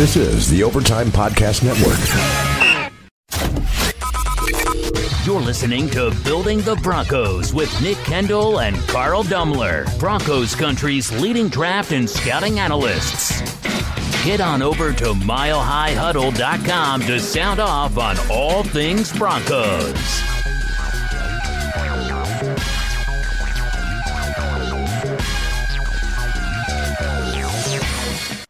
This is the Overtime Podcast Network. You're listening to Building the Broncos with Nick Kendell and Carl Dumler, Broncos country's leading draft and scouting analysts. Head on over to milehighhuddle.com to sound off on all things Broncos.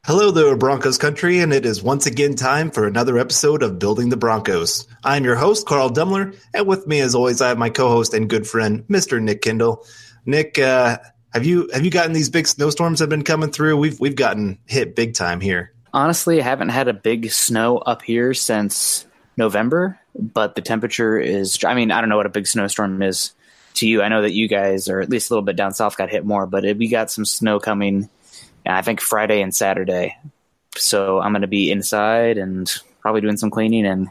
Hello there, Broncos country, and it is once again time for another episode of Building the Broncos. I'm your host, Carl Dumler, and with me, as always, I have my co-host and good friend, Mr. Nick Kendell. Nick, have you gotten these big snowstorms that have been coming through? We've gotten hit big time here. Honestly, I haven't had a big snow up here since November, but the temperature is, I don't know what a big snowstorm is to you. I know that you guys, or at least a little bit down south, got hit more, but we got some snow coming, I think Friday and Saturday. So I'm going to be inside and probably doing some cleaning and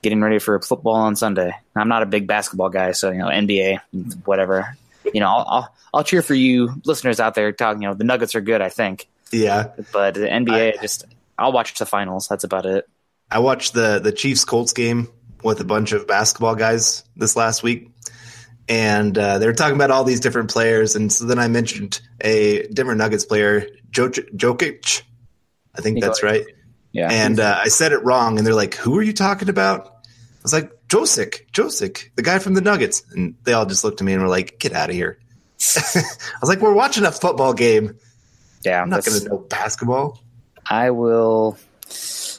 getting ready for football on Sunday. I'm not a big basketball guy, so, NBA, whatever. I'll cheer for you listeners out there talking, the Nuggets are good, I think. Yeah. But the NBA, I'll watch the finals. That's about it. I watched the Chiefs-Colts game with a bunch of basketball guys this last week. And they were talking about all these different players. And so then I mentioned a Denver Nuggets player, Jokic. I think that's right. Yeah. And I said it wrong. And they're like, who are you talking about? I was like, Josic, the guy from the Nuggets. And they all just looked at me and were like, get out of here. I was like, we're watching a football game. Yeah, I'm not going to know basketball. I'll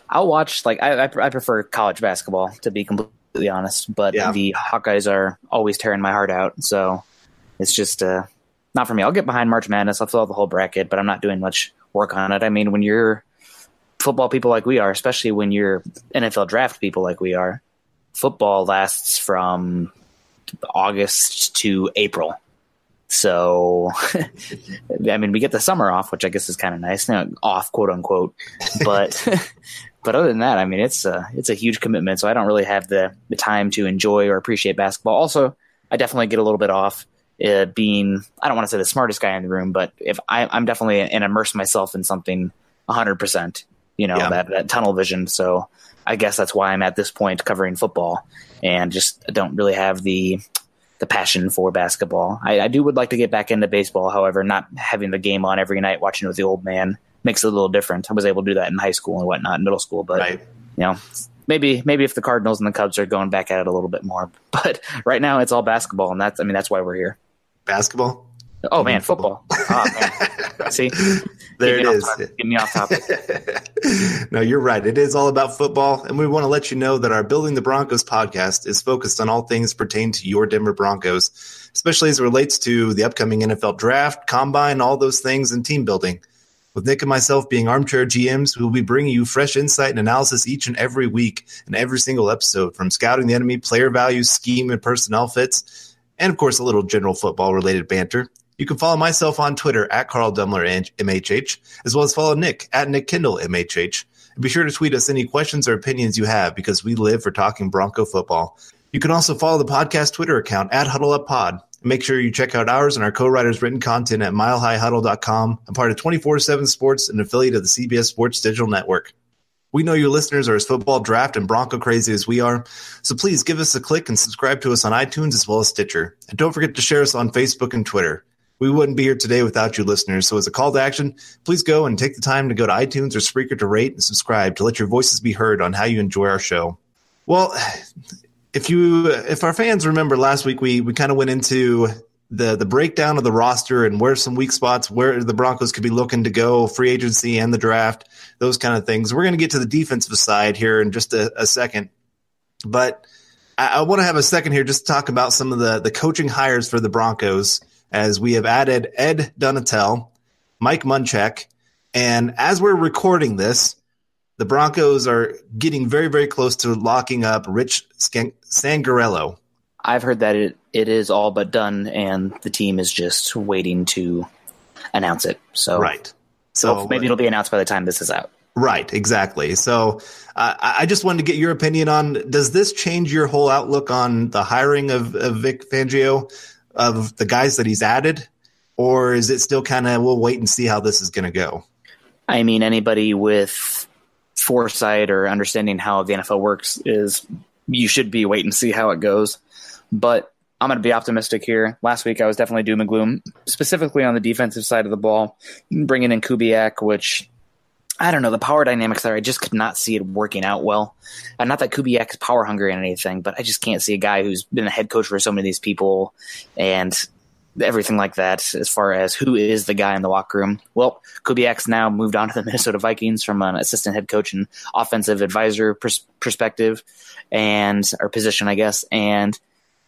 watch, I prefer college basketball, to be completely honest, but The Hawkeyes are always tearing my heart out, so it's just not for me. I'll get behind March Madness, I'll fill out the whole bracket, but I'm not doing much work on it. When you're football people like we are, especially when you're NFL draft people like we are, football lasts from August to April. So, we get the summer off, which I guess is kind of nice, off, quote unquote, but but other than that, it's a huge commitment. So I don't really have the time to enjoy or appreciate basketball. Also, I definitely get a little bit off being, I don't want to say the smartest guy in the room, but if I'm definitely and immerse myself in something 100%, that tunnel vision. So I guess that's why I'm at this point covering football and just don't really have the passion for basketball. I would like to get back into baseball. However, not having the game on every night, watching it with the old man makes it a little different. I was able to do that in high school and whatnot, in middle school, but right. Maybe if the Cardinals and the Cubs are going back at it a little bit more, but right now it's all basketball, and that's why we're here. Basketball? Oh man, football. Oh, man. See, there it is. Get me off topic. No, you're right. It is all about football, and we want to let you know that our Building the Broncos podcast is focused on all things pertaining to your Denver Broncos, especially as it relates to the upcoming NFL draft, combine, all those things, and team building. With Nick and myself being armchair GMs, we will be bringing you fresh insight and analysis each and every week in every single episode, from scouting the enemy, player values, scheme, and personnel fits, and, of course, a little general football-related banter. You can follow myself on Twitter at Carl Dumler MHH, as well as follow Nick at Nick Kendell MHH. And be sure to tweet us any questions or opinions you have, because we live for talking Bronco football. You can also follow the podcast Twitter account at HuddleUpPod. Make sure you check out ours and our co-writers' written content at milehighhuddle.com, a part of 24/7 Sports, an affiliate of the CBS Sports Digital Network. We know your listeners are as football, draft, and Bronco crazy as we are, so please give us a click and subscribe to us on iTunes as well as Stitcher. And don't forget to share us on Facebook and Twitter. We wouldn't be here today without you listeners, so as a call to action, please go and take the time to go to iTunes or Spreaker to rate and subscribe to let your voices be heard on how you enjoy our show. Well, if our fans remember last week, we kind of went into the breakdown of the roster and where some weak spots, where the Broncos could be looking to go, free agency and the draft, those kind of things. We're going to get to the defensive side here in just a second. But I want to have a second here just to talk about some of the coaching hires for the Broncos, as we have added Ed Donatel, Mike Munchak, and as we're recording this, the Broncos are getting very, very close to locking up Rich Sangarello. I've heard that it is all but done, and the team is just waiting to announce it. So right. So maybe it'll be announced by the time this is out. Right, exactly. So I just wanted to get your opinion on, does this change your whole outlook on the hiring of Vic Fangio, of the guys that he's added, or is it still kind of, we'll wait and see how this is going to go? Anybody with foresight or understanding how the NFL works is you should be wait and see how it goes. But I'm going to be optimistic here. Last week I was definitely doom and gloom, specifically on the defensive side of the ball. Bringing in Kubiak, which I don't know, the power dynamics there, I just could not see it working out well. And not that Kubiak is power hungry and anything, but I just can't see a guy who's been a head coach for so many of these people and everything like that as far as who is the guy in the locker room. Well, Kubiak's now moved on to the Minnesota Vikings from an assistant head coach and offensive advisor perspective or position, I guess. And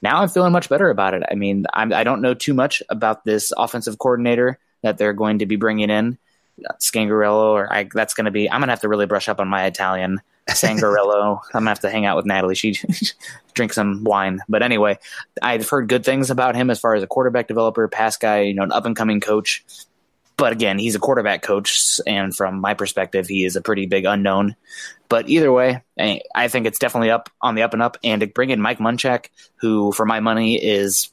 now I'm feeling much better about it. I mean, I don't know too much about this offensive coordinator that they're going to be bringing in. Scangarello, I'm going to have to really brush up on my Italian. Sangarello. I'm going to have to hang out with Natalie. She drink some wine. But anyway, I've heard good things about him as far as a quarterback developer, pass guy, an up-and-coming coach. But again, he's a quarterback coach, and from my perspective, he is a pretty big unknown. But either way, I think it's definitely up on the up and up. And to bring in Mike Munchak, who, for my money, is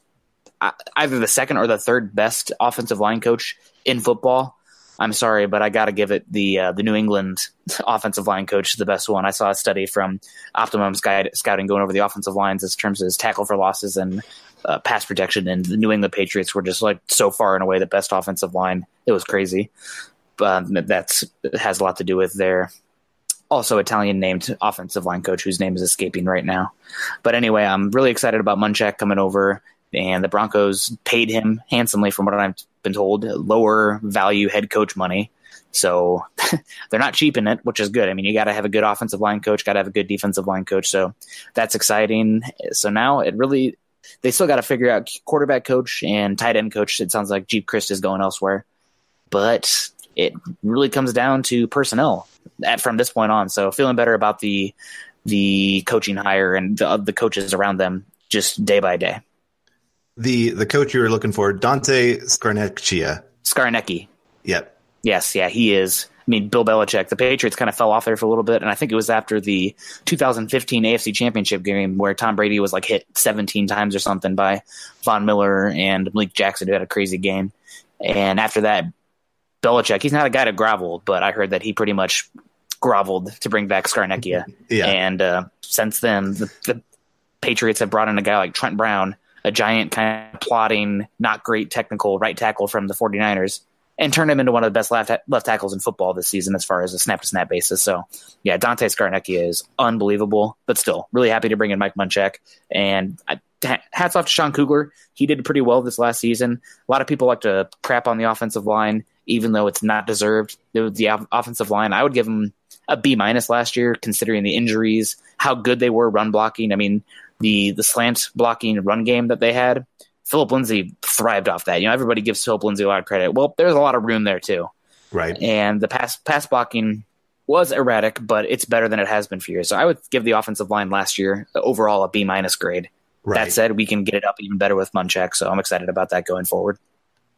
either the second or the third best offensive line coach in football. I'm sorry, but I got to give it the New England offensive line coach the best one. I saw a study from Optimum Scouting going over the offensive lines in terms of his tackle for losses and pass protection, and the New England Patriots were just like so far and away the best offensive line. It was crazy. It has a lot to do with their also Italian named offensive line coach whose name is escaping right now. But anyway, I'm really excited about Munchak coming over, and the Broncos paid him handsomely from what I've been told, lower value head coach money. So they're not cheap in it, which is good. I mean, you got to have a good offensive line coach, got to have a good defensive line coach. So that's exciting. So now they still got to figure out quarterback coach and tight end coach. It sounds like Jeep Christ is going elsewhere, but it really comes down to personnel from this point on. So feeling better about the coaching hire and the coaches around them just day by day. The coach you were looking for, Dante Scarnecchia. Yep. Yes, yeah, he is. I mean, Bill Belichick, the Patriots kind of fell off there for a little bit, and I think it was after the 2015 AFC Championship game where Tom Brady was like hit 17 times or something by Von Miller and Malik Jackson, who had a crazy game. And after that, Belichick, he's not a guy to grovel, but I heard that he pretty much groveled to bring back Scarnecchia. Yeah. And since then, the Patriots have brought in a guy like Trent Brown, a giant kind of plotting, not great technical right tackle from the 49ers, and turned him into one of the best left tackles in football this season as far as a snap-to-snap basis. So, yeah, Dante Scarnecchia is unbelievable, but still really happy to bring in Mike Munchak. And hats off to Sean Kugler. He did pretty well this last season. A lot of people like to crap on the offensive line, even though it's not deserved. The offensive line, I would give him a B- last year, considering the injuries, how good they were run blocking. I mean, the slant blocking run game that they had, Philip Lindsay thrived off that. Everybody gives Philip Lindsay a lot of credit. Well, there's a lot of room there too. Right. And the pass blocking was erratic, but it's better than it has been for years. So I would give the offensive line last year overall a B- grade. Right. That said, we can get it up even better with Munchak, so I'm excited about that going forward.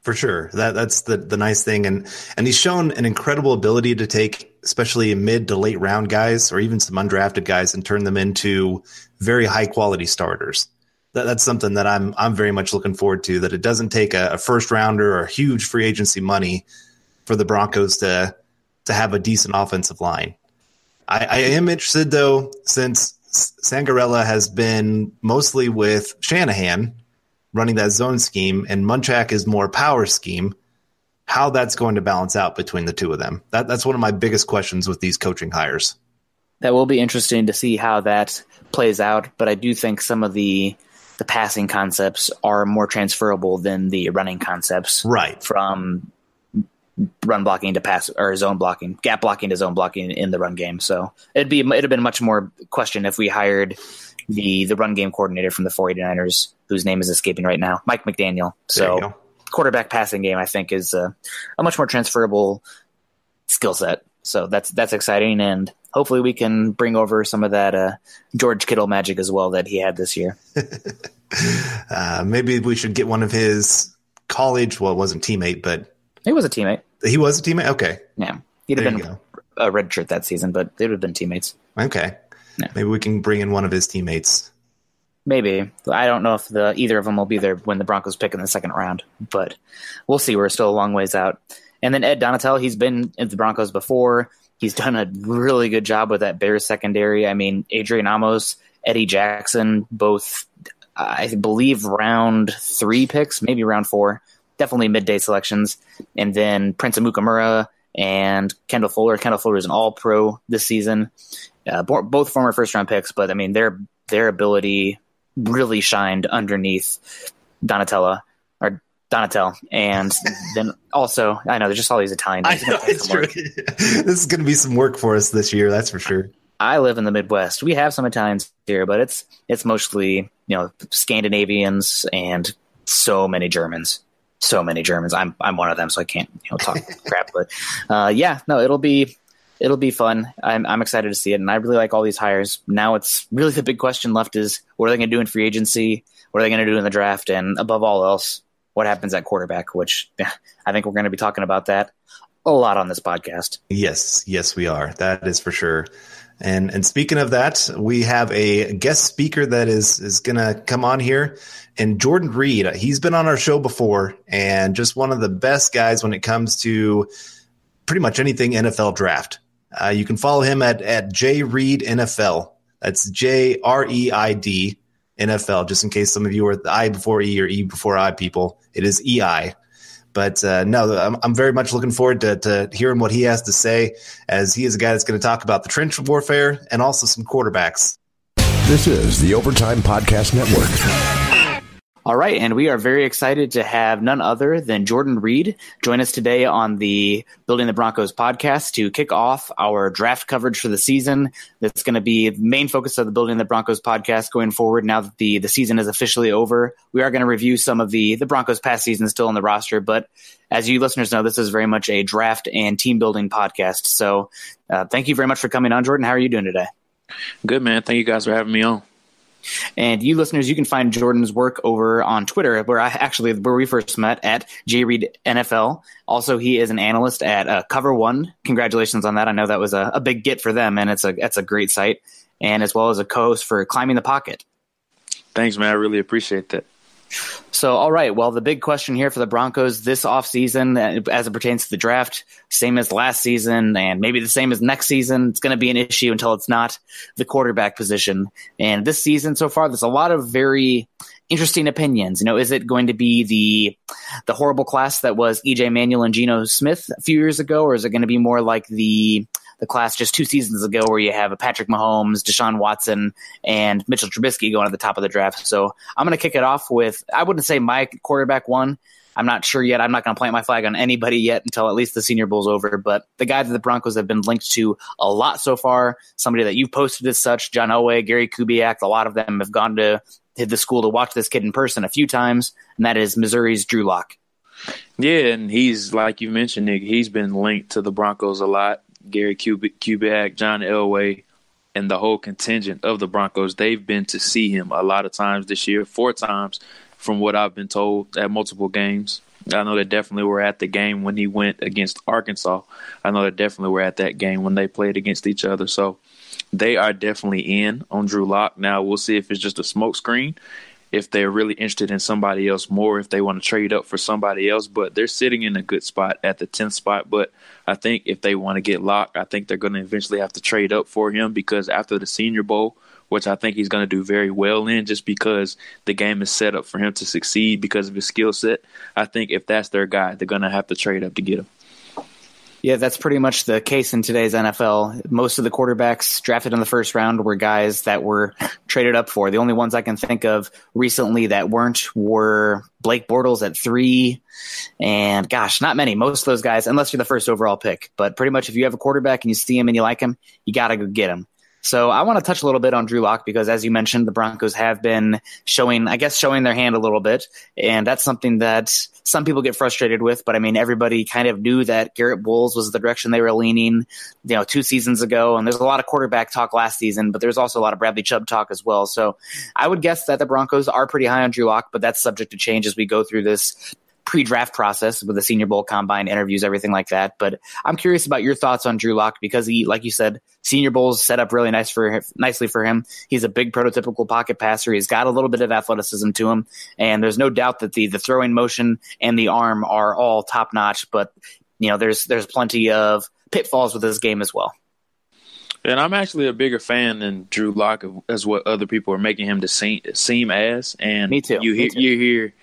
For sure. That's the nice thing. And he's shown an incredible ability to take especially mid to late round guys or even some undrafted guys and turn them into very high quality starters. That's something that I'm very much looking forward to, that it doesn't take a first rounder or huge free agency money for the Broncos to have a decent offensive line. I am interested though, since Sangarella has been mostly with Shanahan running that zone scheme and Munchak is more power scheme, how that's going to balance out between the two of them. That's one of my biggest questions with these coaching hires. That will be interesting to see how that plays out, but I do think some of the passing concepts are more transferable than the running concepts. Right. From run blocking to pass or zone blocking, gap blocking to zone blocking in the run game. So it'd have been much more question if we hired the run game coordinator from the 49ers, whose name is escaping right now, Mike McDaniel. So quarterback passing game, I think, is a much more transferable skill set. So that's exciting, and hopefully we can bring over some of that George Kittle magic as well that he had this year. Maybe we should get one of his college. Well, it wasn't teammate, but he was a teammate. He was a teammate. Okay, yeah, he'd have been a red shirt that season, but they would have been teammates. Okay, yeah. Maybe we can bring in one of his teammates. Maybe. I don't know if either of them will be there when the Broncos pick in the second round, but we'll see. We're still a long ways out. And then Ed Donatel, he's been in the Broncos before. He's done a really good job with that Bears secondary. I mean, Adrian Amos, Eddie Jackson, both, I believe, round 3 picks, maybe round 4, definitely midday selections. And then Prince Amukamura and Kendall Fuller. Kendall Fuller is an all-pro this season. Both former first-round picks, but, I mean, their ability really shined underneath Donatel. And then also, I know, there's just all these Italian names. I know, it's true. This is going to be some work for us this year, that's for sure. I live in the Midwest. We have some Italians here, but it's mostly, Scandinavians and so many Germans. I'm one of them, so I can't talk crap. But it'll be fun. I'm excited to see it, and I really like all these hires. Now it's really the big question left is, what are they going to do in free agency? What are they going to do in the draft? And above all else, what happens at quarterback, which I think we're going to be talking about that a lot on this podcast. Yes, we are. That is for sure. And speaking of that, we have a guest speaker that is going to come on here. And Jordan Reid, he's been on our show before and just one of the best guys when it comes to pretty much anything NFL draft. You can follow him at JReid NFL. That's JREID NFL, just in case some of you are the I before E or E before I people. It is EI. But I'm very much looking forward to hearing what he has to say, as he is a guy that's going to talk about the trench warfare and also some quarterbacks. This is the Overtime Podcast Network. All right, and we are very excited to have none other than Jordan Reid join us today on the Building the Broncos podcast to kick off our draft coverage for the season. That's going to be the main focus of the Building the Broncos podcast going forward now that the season is officially over. We are going to review some of the Broncos past season still on the roster, but as you listeners know, this is very much a draft and team building podcast. So thank you very much for coming on, Jordan. How are you doing today? Good, man. Thank you guys for having me on. And you listeners, you can find Jordan's work over on Twitter, where we first met at JReid NFL. Also, he is an analyst at Cover One. Congratulations on that. I know that was a big get for them, and it's a great site. And as well as a co-host for Climbing the Pocket. Thanks, man. I really appreciate that. So, all right. Well, the big question here for the Broncos this offseason, as it pertains to the draft, same as last season and maybe the same as next season. It's going to be an issue until it's not, the quarterback position. And this season so far, there's a lot of very interesting opinions. Is it going to be the horrible class that was E.J. Manuel and Geno Smith a few years ago, or is it going to be more like the class just 2 seasons ago where you have a Patrick Mahomes, Deshaun Watson, and Mitchell Trubisky going at the top of the draft? So I'm going to kick it off with, I wouldn't say my quarterback one. I'm not sure yet. I'm not going to plant my flag on anybody yet until at least the Senior Bowl's over. But the guy that the Broncos have been linked to a lot so far, somebody that you've posted as such, John Elway, Gary Kubiak, a lot of them have gone to the school to watch this kid in person a few times, and that is Missouri's Drew Lock. Yeah, and he's, like you mentioned, Nick, he's been linked to the Broncos a lot. Gary Kubiak, John Elway, and the whole contingent of the Broncos, they've been to see him a lot of times this year, 4 times from what I've been told, at multiple games. I know they definitely were at the game when he went against Arkansas. I know they definitely were at that game when they played against each other. So they are definitely in on Drew Lock. Now we'll see if it's just a smokescreen, if they're really interested in somebody else more, if they want to trade up for somebody else. But they're sitting in a good spot at the 10th spot. But I think if they want to get Lock, I think they're going to eventually have to trade up for him, because after the Senior Bowl, which I think he's going to do very well in, just because the game is set up for him to succeed because of his skill set, I think if that's their guy, they're going to have to trade up to get him. Yeah, that's pretty much the case in today's NFL. Most of the quarterbacks drafted in the first round were guys that were traded up for. The only ones I can think of recently that weren't were Blake Bortles at 3, and gosh, not many. Most of those guys, unless you're the first overall pick. But pretty much if you have a quarterback and you see him and you like him, you got to go get him. So I want to touch a little bit on Drew Lock, because as you mentioned, the Broncos have been showing their hand a little bit. And that's something that some people get frustrated with. But I mean, everybody kind of knew that Garrett Bowles was the direction they were leaning, 2 seasons ago. And there's a lot of quarterback talk last season, but there's also a lot of Bradley Chubb talk as well. So I would guess that the Broncos are pretty high on Drew Lock, but that's subject to change as we go through this pre-draft process with the Senior Bowl, combine, interviews, everything like that. But I'm curious about your thoughts on Drew Lock, because he, like you said, Senior Bowl's set up really nicely for him. He's a big prototypical pocket passer. He's got a little bit of athleticism to him, and there's no doubt that the throwing motion and the arm are all top notch. But there's plenty of pitfalls with his game as well. And I'm actually a bigger fan than Drew Lock as what other people are making him to seem as. And Me too. You hear,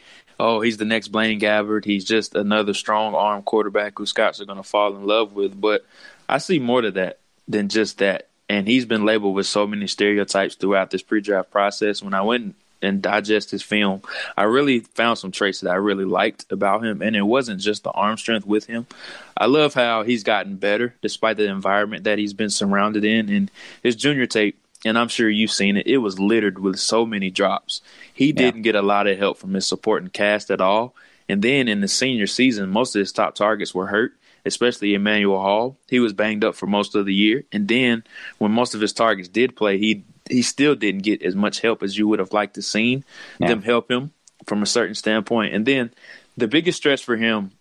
oh, he's the next Blaine Gabbert. He's just another strong arm quarterback who scouts are going to fall in love with. But I see more to that than just that. And he's been labeled with so many stereotypes throughout this pre-draft process. When I went and digest his film, I really found some traits that I really liked about him. And it wasn't just the arm strength with him. I love how he's gotten better despite the environment that he's been surrounded in. And his junior tape, and I'm sure you've seen it, it was littered with so many drops. He didn't get a lot of help from his supporting cast at all. And then in the senior season, most of his top targets were hurt, especially Emmanuel Hall. He was banged up for most of the year. And then when most of his targets did play, he still didn't get as much help as you would have liked to seen them help him from a certain standpoint. And then the biggest stretch for him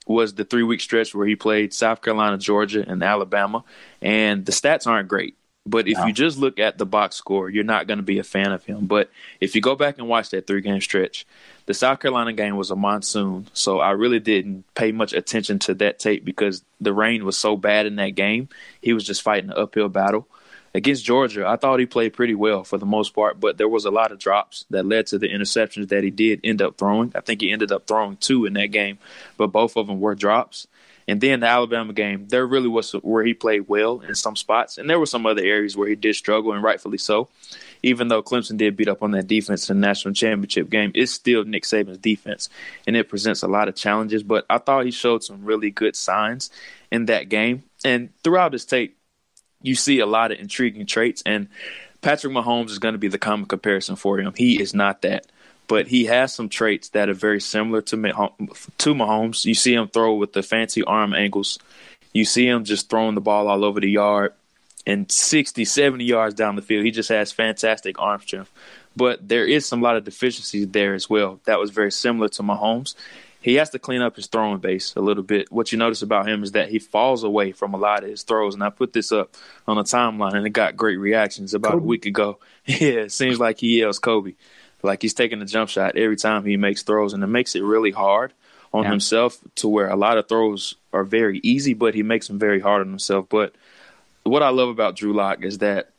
was the 3-week stretch where he played South Carolina, Georgia, and Alabama. And the stats aren't great. But if you just look at the box score, you're not going to be a fan of him. But if you go back and watch that 3-game stretch, the South Carolina game was a monsoon. So I really didn't pay much attention to that tape because the rain was so bad in that game. He was just fighting an uphill battle. Against Georgia, I thought he played pretty well for the most part, but there was a lot of drops that led to the interceptions that he did end up throwing. I think he ended up throwing 2 in that game, but both of them were drops. And then the Alabama game, there really was where he played well in some spots, and there were some other areas where he did struggle, and rightfully so. Even though Clemson did beat up on that defense in the national championship game, it's still Nick Saban's defense, and it presents a lot of challenges. But I thought he showed some really good signs in that game. And throughout his tape, you see a lot of intriguing traits, and Patrick Mahomes is going to be the common comparison for him. He is not that, but he has some traits that are very similar to Mahomes. You see him throw with the fancy arm angles. You see him just throwing the ball all over the yard and 60, 70 yards down the field. He just has fantastic arm strength. But there is a lot of deficiencies there as well. That was very similar to Mahomes. He has to clean up his throwing base a little bit. What you notice about him is that he falls away from a lot of his throws. And I put this up on the timeline, and it got great reactions about a week ago. Yeah, it seems like he yells Kobe. Like he's taking a jump shot every time he makes throws, and it makes it really hard on himself to where a lot of throws are very easy, but he makes them very hard on himself. But what I love about Drew Lock is that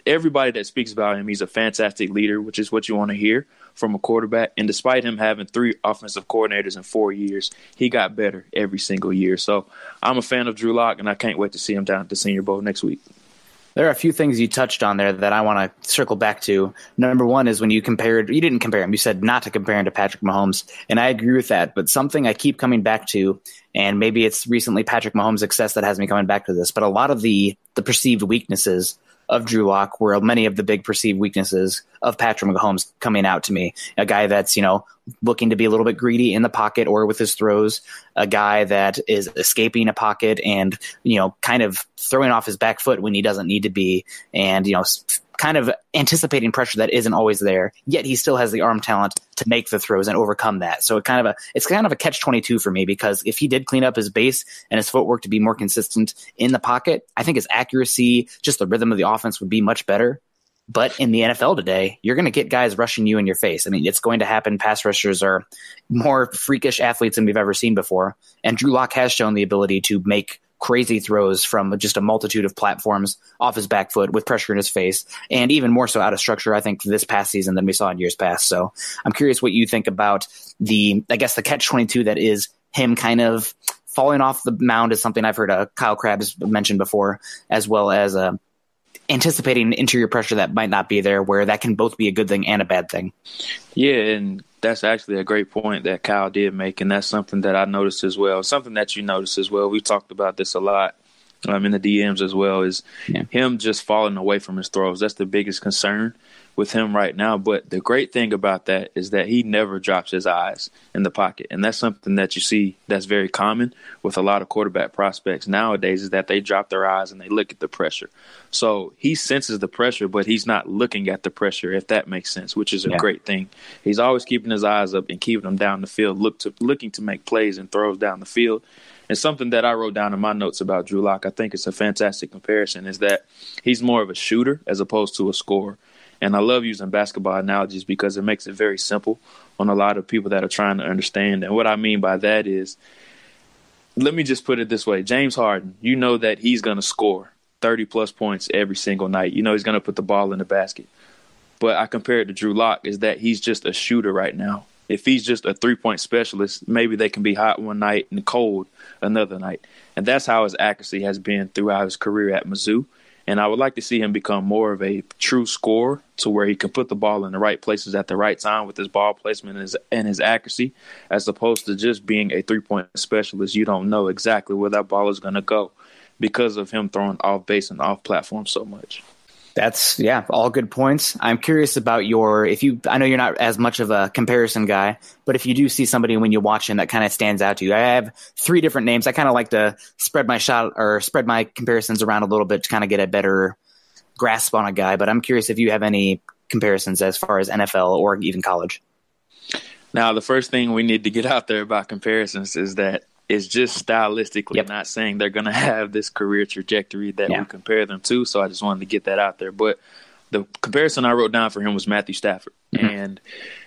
everybody that speaks about him, he's a fantastic leader, which is what you want to hear from a quarterback. And despite him having 3 offensive coordinators in 4 years, he got better every single year. So I'm a fan of Drew Lock, and I can't wait to see him down at the Senior Bowl next week. There are a few things you touched on there that I want to circle back to. Number one is when you didn't compare him. You said not to compare him to Patrick Mahomes, and I agree with that. But something I keep coming back to, and maybe it's recently Patrick Mahomes' success that has me coming back to this, but a lot of the perceived weaknesses of Drew Lock were many of the big perceived weaknesses of Patrick Mahomes coming out to me. A guy that's, looking to be a little bit greedy in the pocket or with his throws, a guy that is escaping a pocket and, kind of throwing off his back foot when he doesn't need to be, and, kind of anticipating pressure that isn't always there, yet he still has the arm talent to make the throws and overcome that. So it's kind of a catch-22 for me, because if he did clean up his base and his footwork to be more consistent in the pocket, I think his accuracy, just the rhythm of the offense would be much better. But in the NFL today, you're going to get guys rushing you in your face. I mean, it's going to happen. Pass rushers are more freakish athletes than we've ever seen before. And Drew Lock has shown the ability to make crazy throws from just a multitude of platforms off his back foot with pressure in his face, and even more so out of structure, I think, this past season than we saw in years past. So I'm curious what you think about the catch-22 that is him kind of falling off the mound is something I've heard Kyle Krabs mention before, as well as anticipating interior pressure that might not be there, where that can both be a good thing and a bad thing. Yeah, and that's actually a great point that Kyle did make, and that's something that I noticed as well. Something that you noticed as well. We talked about this a lot in the DMs as well, is him just falling away from his throws. That's the biggest concern with him right now. But the great thing about that is that he never drops his eyes in the pocket. And that's something that you see that's very common with a lot of quarterback prospects nowadays, is that they drop their eyes and they look at the pressure. So he senses the pressure, but he's not looking at the pressure, if that makes sense, which is a great thing. He's always keeping his eyes up and keeping them down the field, looking to make plays and throws down the field. And something that I wrote down in my notes about Drew Lock, I think it's a fantastic comparison, is that he's more of a shooter as opposed to a scorer. And I love using basketball analogies because it makes it very simple on a lot of people that are trying to understand. And what I mean by that is let me just put it this way. James Harden, you know that he's going to score 30-plus points every single night. You know he's going to put the ball in the basket. But I compare it to Drew Lock is that he's just a shooter right now. If he's just a three-point specialist, maybe they can be hot one night and cold another night. And that's how his accuracy has been throughout his career at Mizzou. And I would like to see him become more of a true scorer to where he can put the ball in the right places at the right time with his ball placement and his accuracy, as opposed to just being a three-point specialist. You don't know exactly where that ball is going to go because of him throwing off base and off platform so much. That's, all good points. I'm curious about I know you're not as much of a comparison guy, but if you do see somebody when you watch him that kind of stands out to you, I have 3 different names. I kind of like to spread my comparisons around a little bit to kind of get a better grasp on a guy, but I'm curious if you have any comparisons as far as NFL or even college. Now, the first thing we need to get out there about comparisons is that it's just stylistically not saying they're going to have this career trajectory that we compare them to. So I just wanted to get that out there. But the comparison I wrote down for him was Matthew Stafford. Mm-hmm. And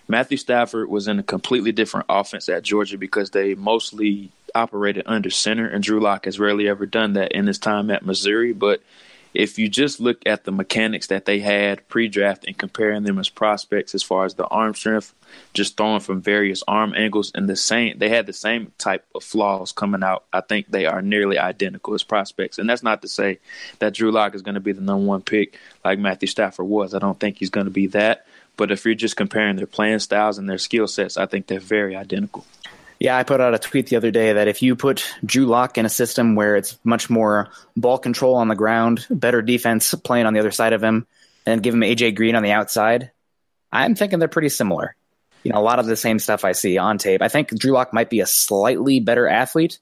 Matthew Stafford was in a completely different offense at Georgia because they mostly operated under center, and Drew Lock has rarely ever done that in his time at Missouri. But if you just look at the mechanics that they had pre-draft and comparing them as prospects as far as the arm strength, just throwing from various arm angles, and they had the same type of flaws coming out. I think they are nearly identical as prospects. And that's not to say that Drew Lock is going to be the number 1 pick like Matthew Stafford was. I don't think he's going to be that. But if you're just comparing their playing styles and their skill sets, I think they're very identical. Yeah, I put out a tweet the other day that if you put Drew Lock in a system where it's much more ball control on the ground, better defense playing on the other side of him, and give him A.J. Green on the outside, I'm thinking they're pretty similar. A lot of the same stuff I see on tape. I think Drew Lock might be a slightly better athlete,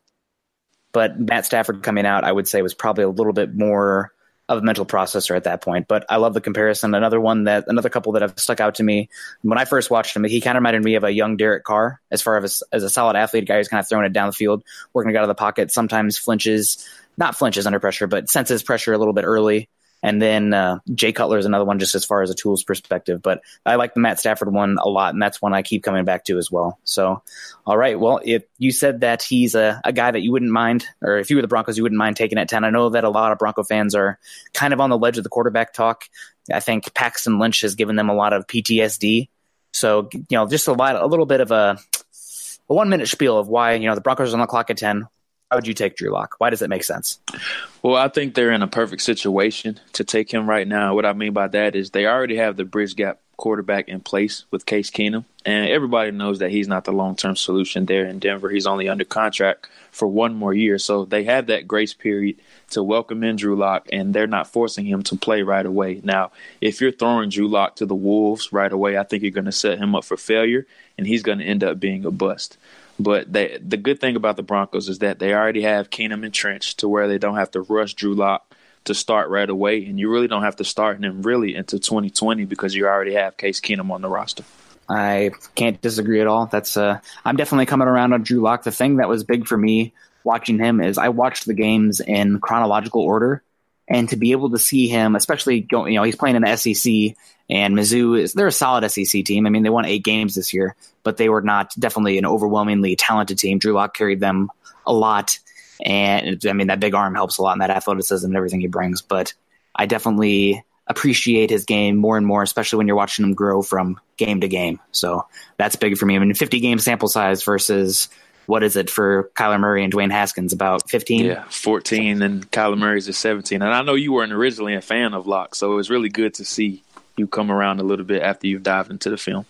but Matt Stafford coming out, I would say, was probably a little bit more of a mental processor at that point. But I love the comparison. Another couple that have stuck out to me. When I first watched him, he kind of reminded me of a young Derek Carr as far as a solid athlete, a guy who's kind of throwing it down the field, working it out of the pocket, sometimes not flinches under pressure, but senses pressure a little bit early. And then Jay Cutler is another one just as far as a tools perspective. But I like the Matt Stafford one a lot, and that's one I keep coming back to as well. So, all right. Well, if you said that he's a guy that you wouldn't mind, or if you were the Broncos, you wouldn't mind taking at 10. I know that a lot of Bronco fans are kind of on the ledge of the quarterback talk. I think Paxton Lynch has given them a lot of PTSD. So, just a little bit of a 1-minute spiel of why, the Broncos are on the clock at 10. How would you take Drew Lock? Why does it make sense? Well, I think they're in a perfect situation to take him right now. What I mean by that is they already have the bridge gap quarterback in place with Case Keenum, and everybody knows that he's not the long-term solution there in Denver. He's only under contract for 1 more year, so they have that grace period to welcome in Drew Lock, and they're not forcing him to play right away. Now, if you're throwing Drew Lock to the Wolves right away, I think you're going to set him up for failure, and he's going to end up being a bust. But the good thing about the Broncos is that they already have Keenum entrenched to where they don't have to rush Drew Lock to start right away, and you really don't have to start him really into 2020 because you already have Case Keenum on the roster. I can't disagree at all. I'm definitely coming around on Drew Lock. The thing that was big for me watching him is I watched the games in chronological order, and to be able to see him, especially he's playing in the SEC. And Mizzou they're a solid SEC team. I mean, they won 8 games this year, but they were not definitely an overwhelmingly talented team. Drew Lock carried them a lot. And I mean, that big arm helps a lot in that athleticism and everything he brings. But I definitely appreciate his game more and more, especially when you're watching him grow from game to game. So that's big for me. I mean, 50-game sample size versus what is it for Kyler Murray and Dwayne Haskins? About 15? Yeah, 14, and Kyler Murray's at 17. And I know you weren't originally a fan of Lock, so it was really good to see you come around a little bit after you've dived into the film.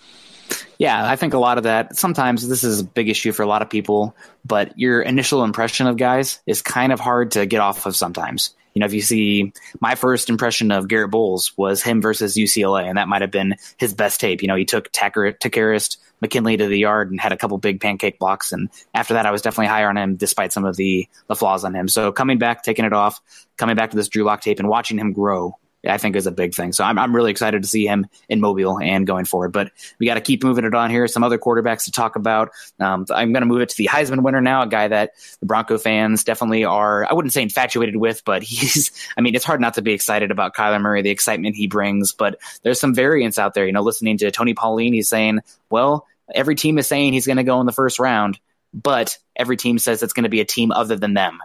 Yeah, I think a lot of that, sometimes this is a big issue for a lot of people, but your initial impression of guys is kind of hard to get off of sometimes. If you see my first impression of Garrett Bowles was him versus UCLA, and that might have been his best tape. He took Takarist, McKinley to the yard and had a couple big pancake blocks. And after that, I was definitely higher on him despite some of the flaws on him. So coming back, taking it off, coming back to this Drew Lock tape and watching him grow, I think is a big thing. So I'm really excited to see him in Mobile and going forward. But we got to keep moving it on here. Some other quarterbacks to talk about. I'm going to move it to the Heisman winner now, a guy that the Bronco fans definitely are, I wouldn't say infatuated with, but it's hard not to be excited about Kyler Murray, the excitement he brings. But there's some variance out there. Listening to Tony Pauline, he's saying, well, every team is saying he's going to go in the first round. but every team says it's going to be a team other than them.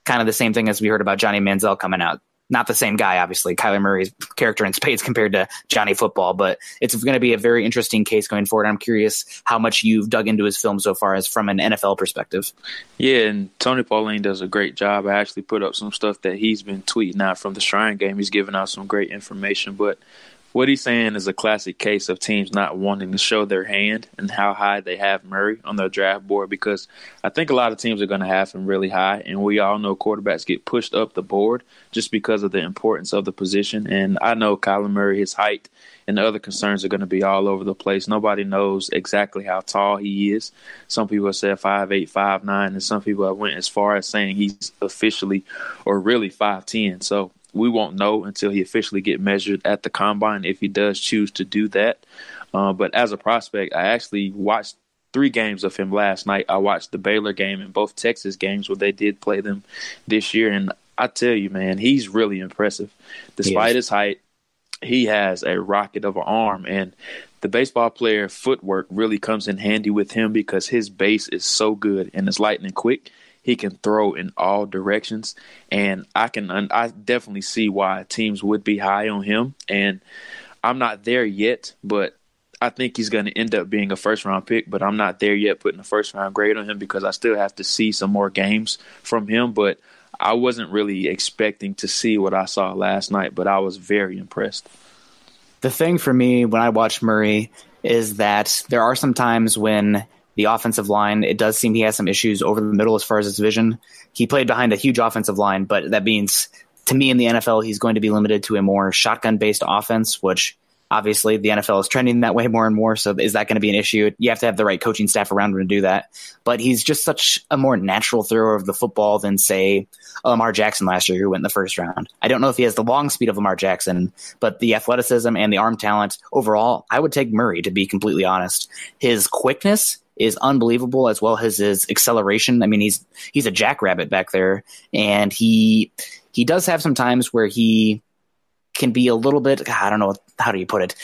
Kind of the same thing as we heard about Johnny Manziel coming out. Not the same guy, obviously. Kyler Murray's character in spades compared to Johnny Football, but it's going to be a very interesting case going forward. I'm curious how much you've dug into his film so far as from an NFL perspective. Yeah, and Tony Pauline does a great job. I actually put up some stuff that he's been tweeting out from the Shrine game. He's giving out some great information, but what he's saying is a classic case of teams not wanting to show their hand and how high they have Murray on their draft board, because I think a lot of teams are going to have him really high, and we all know quarterbacks get pushed up the board just because of the importance of the position. And I know Kyler Murray, his height and the other concerns are going to be all over the place. Nobody knows exactly how tall he is. Some people have said 5'8", 5'9", and some people have went as far as saying he's officially or really 5'10". So we won't know until he officially get measured at the combine if he does choose to do that. But as a prospect, I actually watched 3 games of him last night. I watched the Baylor game and both Texas games where they did play them this year. And I tell you, man, he's really impressive. Despite his height, he has a rocket of an arm. And the baseball player footwork really comes in handy with him because his base is so good and it's lightning quick. He can throw in all directions, and I definitely see why teams would be high on him. And I'm not there yet, but I think he's going to end up being a first-round pick. But I'm not there yet putting a first-round grade on him because I still have to see some more games from him. But I wasn't really expecting to see what I saw last night, but I was very impressed. The thing for me when I watch Murray is that there are some times when the offensive line, it does seem he has some issues over the middle as far as his vision. He played behind a huge offensive line, but that means to me in the NFL, he's going to be limited to a more shotgun-based offense, which obviously the NFL is trending that way more and more. So is that going to be an issue? You have to have the right coaching staff around him to do that. But he's just such a more natural thrower of the football than, say, Lamar Jackson last year, who went in the first round. I don't know if he has the long speed of Lamar Jackson, but the athleticism and the arm talent overall, I would take Murray, to be completely honest. His quickness is unbelievable, as well as his acceleration. I mean, he's a jackrabbit back there, and he does have some times where he can be a little bit, I don't know, how do you put it?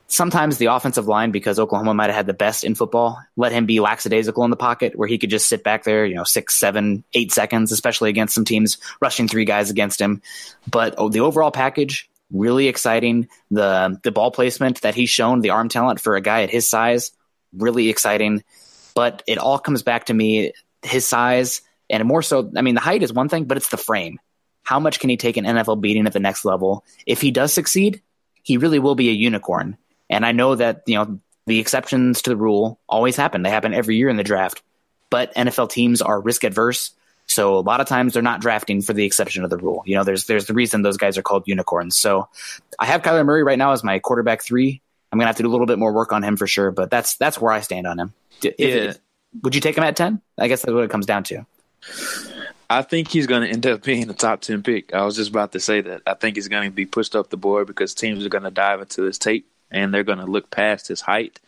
Sometimes the offensive line, because Oklahoma might have had the best in football, let him be lackadaisical in the pocket, where he could just sit back there, 6, 7, 8 seconds, especially against some teams rushing 3 guys against him. But the overall package, really exciting. The ball placement that he's shown, the arm talent for a guy at his size, really exciting. But it all comes back to me, his size, and more so, I mean, the height is one thing, but it's the frame. How much can he take an NFL beating at the next level? If he does succeed, he really will be a unicorn. And I know that, the exceptions to the rule always happen. They happen every year in the draft. But NFL teams are risk adverse. So a lot of times they're not drafting for the exception of the rule. There's the reason those guys are called unicorns. So I have Kyler Murray right now as my quarterback 3. I'm going to have to do a little bit more work on him for sure, but that's where I stand on him. Would you take him at 10? I guess that's what it comes down to. I think he's going to end up being a top 10 pick. I was just about to say that. I think he's going to be pushed up the board because teams are going to dive into his tape and they're going to look past his height,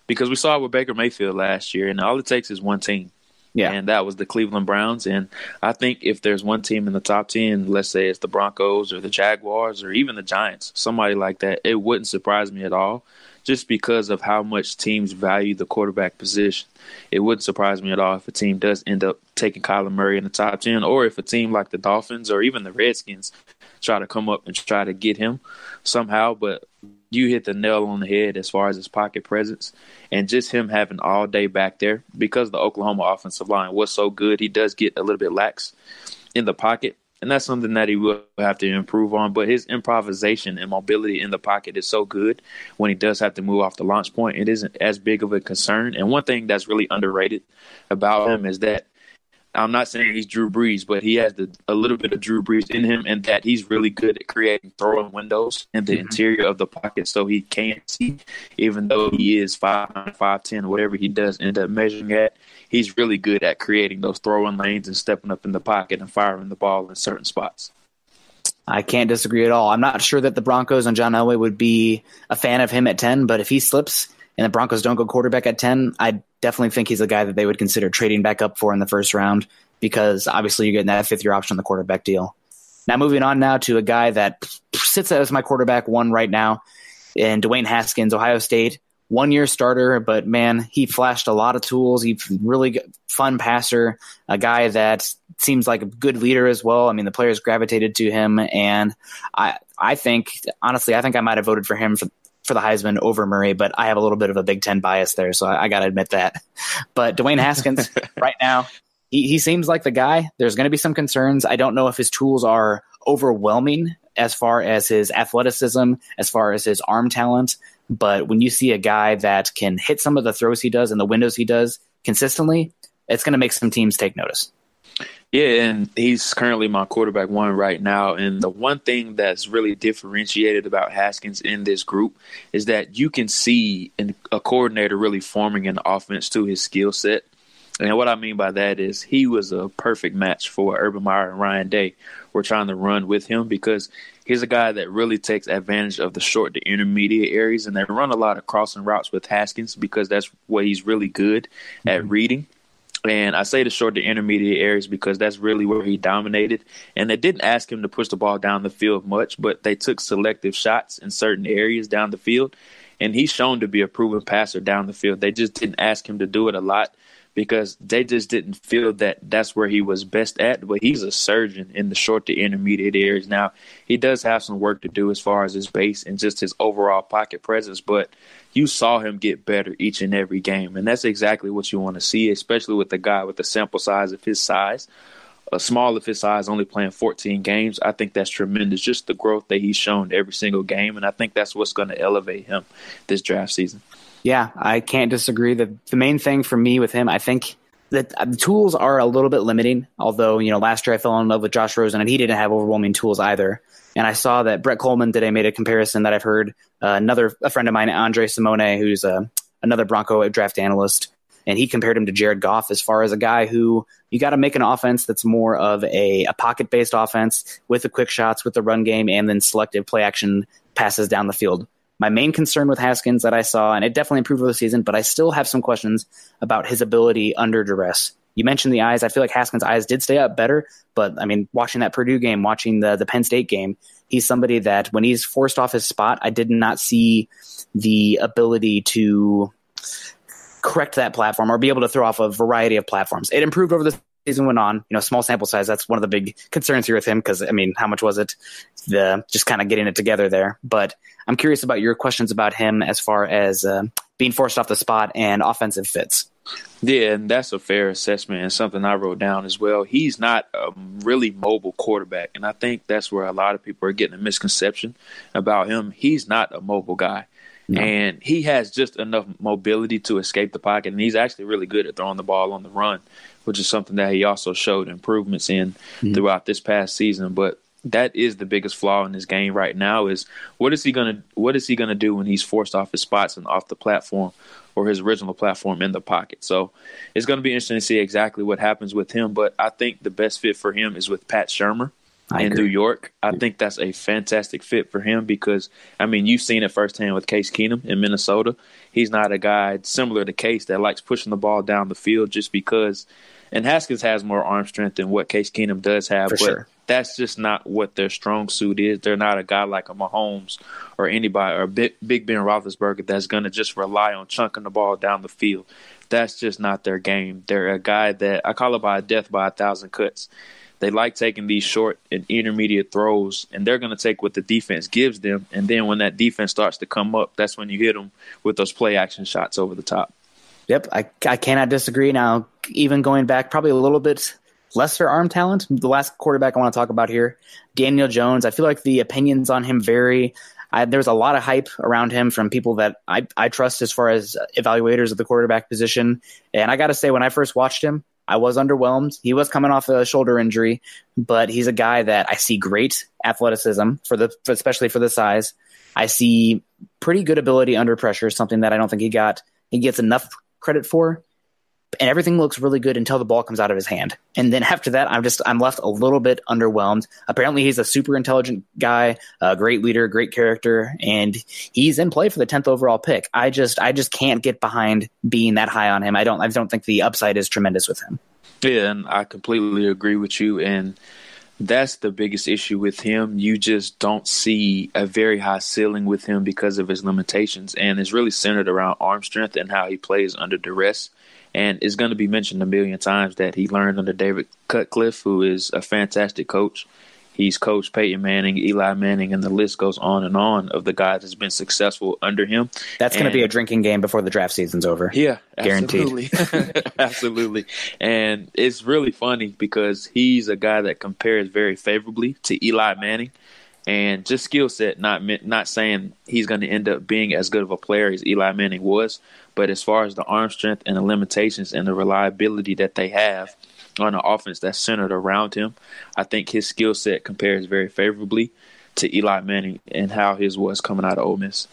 because we saw it with Baker Mayfield last year, and all it takes is one team. Yeah. And that was the Cleveland Browns. And I think if there's one team in the top 10, let's say it's the Broncos or the Jaguars or even the Giants, somebody like that, it wouldn't surprise me at all, just because of how much teams value the quarterback position. It wouldn't surprise me at all if a team does end up taking Kyler Murray in the top 10, or if a team like the Dolphins or even the Redskins try to come up and try to get him somehow. But you hit the nail on the head as far as his pocket presence and just him having all day back there, because the Oklahoma offensive line was so good. He does get a little bit lax in the pocket, and that's something that he will have to improve on. But his improvisation and mobility in the pocket is so good when he does have to move off the launch point. It isn't as big of a concern. And one thing that's really underrated about him is that, I'm not saying he's Drew Brees, but he has a little bit of Drew Brees in him, and that he's really good at creating throwing windows in the interior of the pocket so he can't see, even though he is 5'9", 5'10", whatever he does end up measuring at. He's really good at creating those throwing lanes and stepping up in the pocket and firing the ball in certain spots. I can't disagree at all. I'm not sure that the Broncos and John Elway would be a fan of him at 10, but if he slips and the Broncos don't go quarterback at 10, I definitely think he's a guy that they would consider trading back up for in the first round, because obviously you're getting that 5th-year option on the quarterback deal. Now moving on now to a guy that sits as my quarterback 1 right now, in Dwayne Haskins, Ohio State, 1-year starter, but man, he flashed a lot of tools. He's really good, fun passer, a guy that seems like a good leader as well. I mean, the players gravitated to him, and I think, honestly, I might have voted for him for the Heisman over Murray, but I have a little bit of a Big Ten bias there, so I got to admit that. But Dwayne Haskins, right now, he seems like the guy. There's going to be some concerns. I don't know if his tools are overwhelming as far as his athleticism, as far as his arm talent. But when you see a guy that can hit some of the throws he does and the windows he does consistently, it's going to make some teams take notice. Yeah, and he's currently my quarterback one right now. And the one thing that's really differentiated about Haskins in this group is that you can see a coordinator really forming an offense to his skill set. And what I mean by that is he was a perfect match for Urban Meyer and Ryan Day. We're trying to run with him because he's a guy that really takes advantage of the short to intermediate areas, and they run a lot of crossing routes with Haskins because that's what he's really good at reading. And I say the short to intermediate areas because that's really where he dominated. And they didn't ask him to push the ball down the field much, but they took selective shots in certain areas down the field. And he's shown to be a proven passer down the field. They just didn't ask him to do it a lot because they just didn't feel that that's where he was best at. But he's a surgeon in the short to intermediate areas. Now, he does have some work to do as far as his base and just his overall pocket presence, but you saw him get better each and every game. And that's exactly what you want to see, especially with a guy with the sample size of his size. Small of his size, only playing 14 games. I think that's tremendous, just the growth that he's shown every single game. And I think that's what's going to elevate him this draft season. Yeah, I can't disagree. The main thing for me with him, I think that the tools are a little bit limiting. Although, last year I fell in love with Josh Rosen, and he didn't have overwhelming tools either. And I saw that Brett Coleman today made a comparison that I've heard. A friend of mine, Andre Simone, who's another Bronco draft analyst, and he compared him to Jared Goff as far as a guy who you got to make an offense that's more of a pocket-based offense with the quick shots, with the run game, and then selective play-action passes down the field. My main concern with Haskins that I saw, and it definitely improved over the season, but I still have some questions about his ability under duress. You mentioned the eyes. I feel like Haskins' eyes did stay up better, but, I mean, watching that Purdue game, watching the Penn State game, he's somebody that when he's forced off his spot, I did not see the ability to correct that platform or be able to throw off a variety of platforms. It improved over the season went on, small sample size. That's one of the big concerns here with him because, I mean, how much was it? Just kind of getting it together there. But I'm curious about your questions about him as far as being forced off the spot and offensive fits. Yeah, and that's a fair assessment and something I wrote down as well. He's not a really mobile quarterback, and I think that's where a lot of people are getting a misconception about him. He's not a mobile guy. No. And he has just enough mobility to escape the pocket, and he's actually really good at throwing the ball on the run, which is something that he also showed improvements in throughout this past season. But that is the biggest flaw in his game right now is what is he gonna do when he's forced off his spots and off the platform or his original platform in the pocket. So it's going to be interesting to see exactly what happens with him. But I think the best fit for him is with Pat Shurmur in New York. I think that's a fantastic fit for him because, I mean, you've seen it firsthand with Case Keenum in Minnesota. He's not a guy similar to Case that likes pushing the ball down the field just because – and Haskins has more arm strength than what Case Keenum does have, that's just not what their strong suit is. They're not a guy like a Mahomes or anybody or Big Ben Roethlisberger that's going to just rely on chunking the ball down the field. That's just not their game. They're a guy that I call it by death by 1,000 cuts. They like taking these short and intermediate throws, and they're going to take what the defense gives them. And then when that defense starts to come up, that's when you hit them with those play action shots over the top. Yep, I cannot disagree. Now, even going back probably a little bit lesser arm talent, the last quarterback I want to talk about here, Daniel Jones, I feel like the opinions on him vary. There was a lot of hype around him from people that I trust as far as evaluators of the quarterback position. And I got to say, when I first watched him, I was underwhelmed. He was coming off a shoulder injury, but he's a guy that I see great athleticism, especially for the size. I see pretty good ability under pressure, something that I don't think he gets enough credit for, and everything looks really good until the ball comes out of his hand. And then after that, I'm left a little bit underwhelmed. Apparently he's a super intelligent guy, a great leader, great character, and he's in play for the 10th overall pick. I just can't get behind being that high on him. I don't think the upside is tremendous with him. Yeah, and I completely agree with you. And That's the biggest issue with him. You just don't see a very high ceiling with him because of his limitations, and it's really centered around arm strength and how he plays under duress. And it's going to be mentioned a million times that he learned under David Cutcliffe, who is a fantastic coach. He's coached Peyton Manning, Eli Manning, and the list goes on and on of the guys that's been successful under him. That's going to be a drinking game before the draft season's over. Yeah, guaranteed. Absolutely. Absolutely. And it's really funny because he's a guy that compares very favorably to Eli Manning. And just skill set, not saying he's going to end up being as good of a player as Eli Manning was, but as far as the arm strength and the limitations and the reliability that they have on an offense that's centered around him, I think his skill set compares very favorably to Eli Manning and how his was coming out of Ole Miss.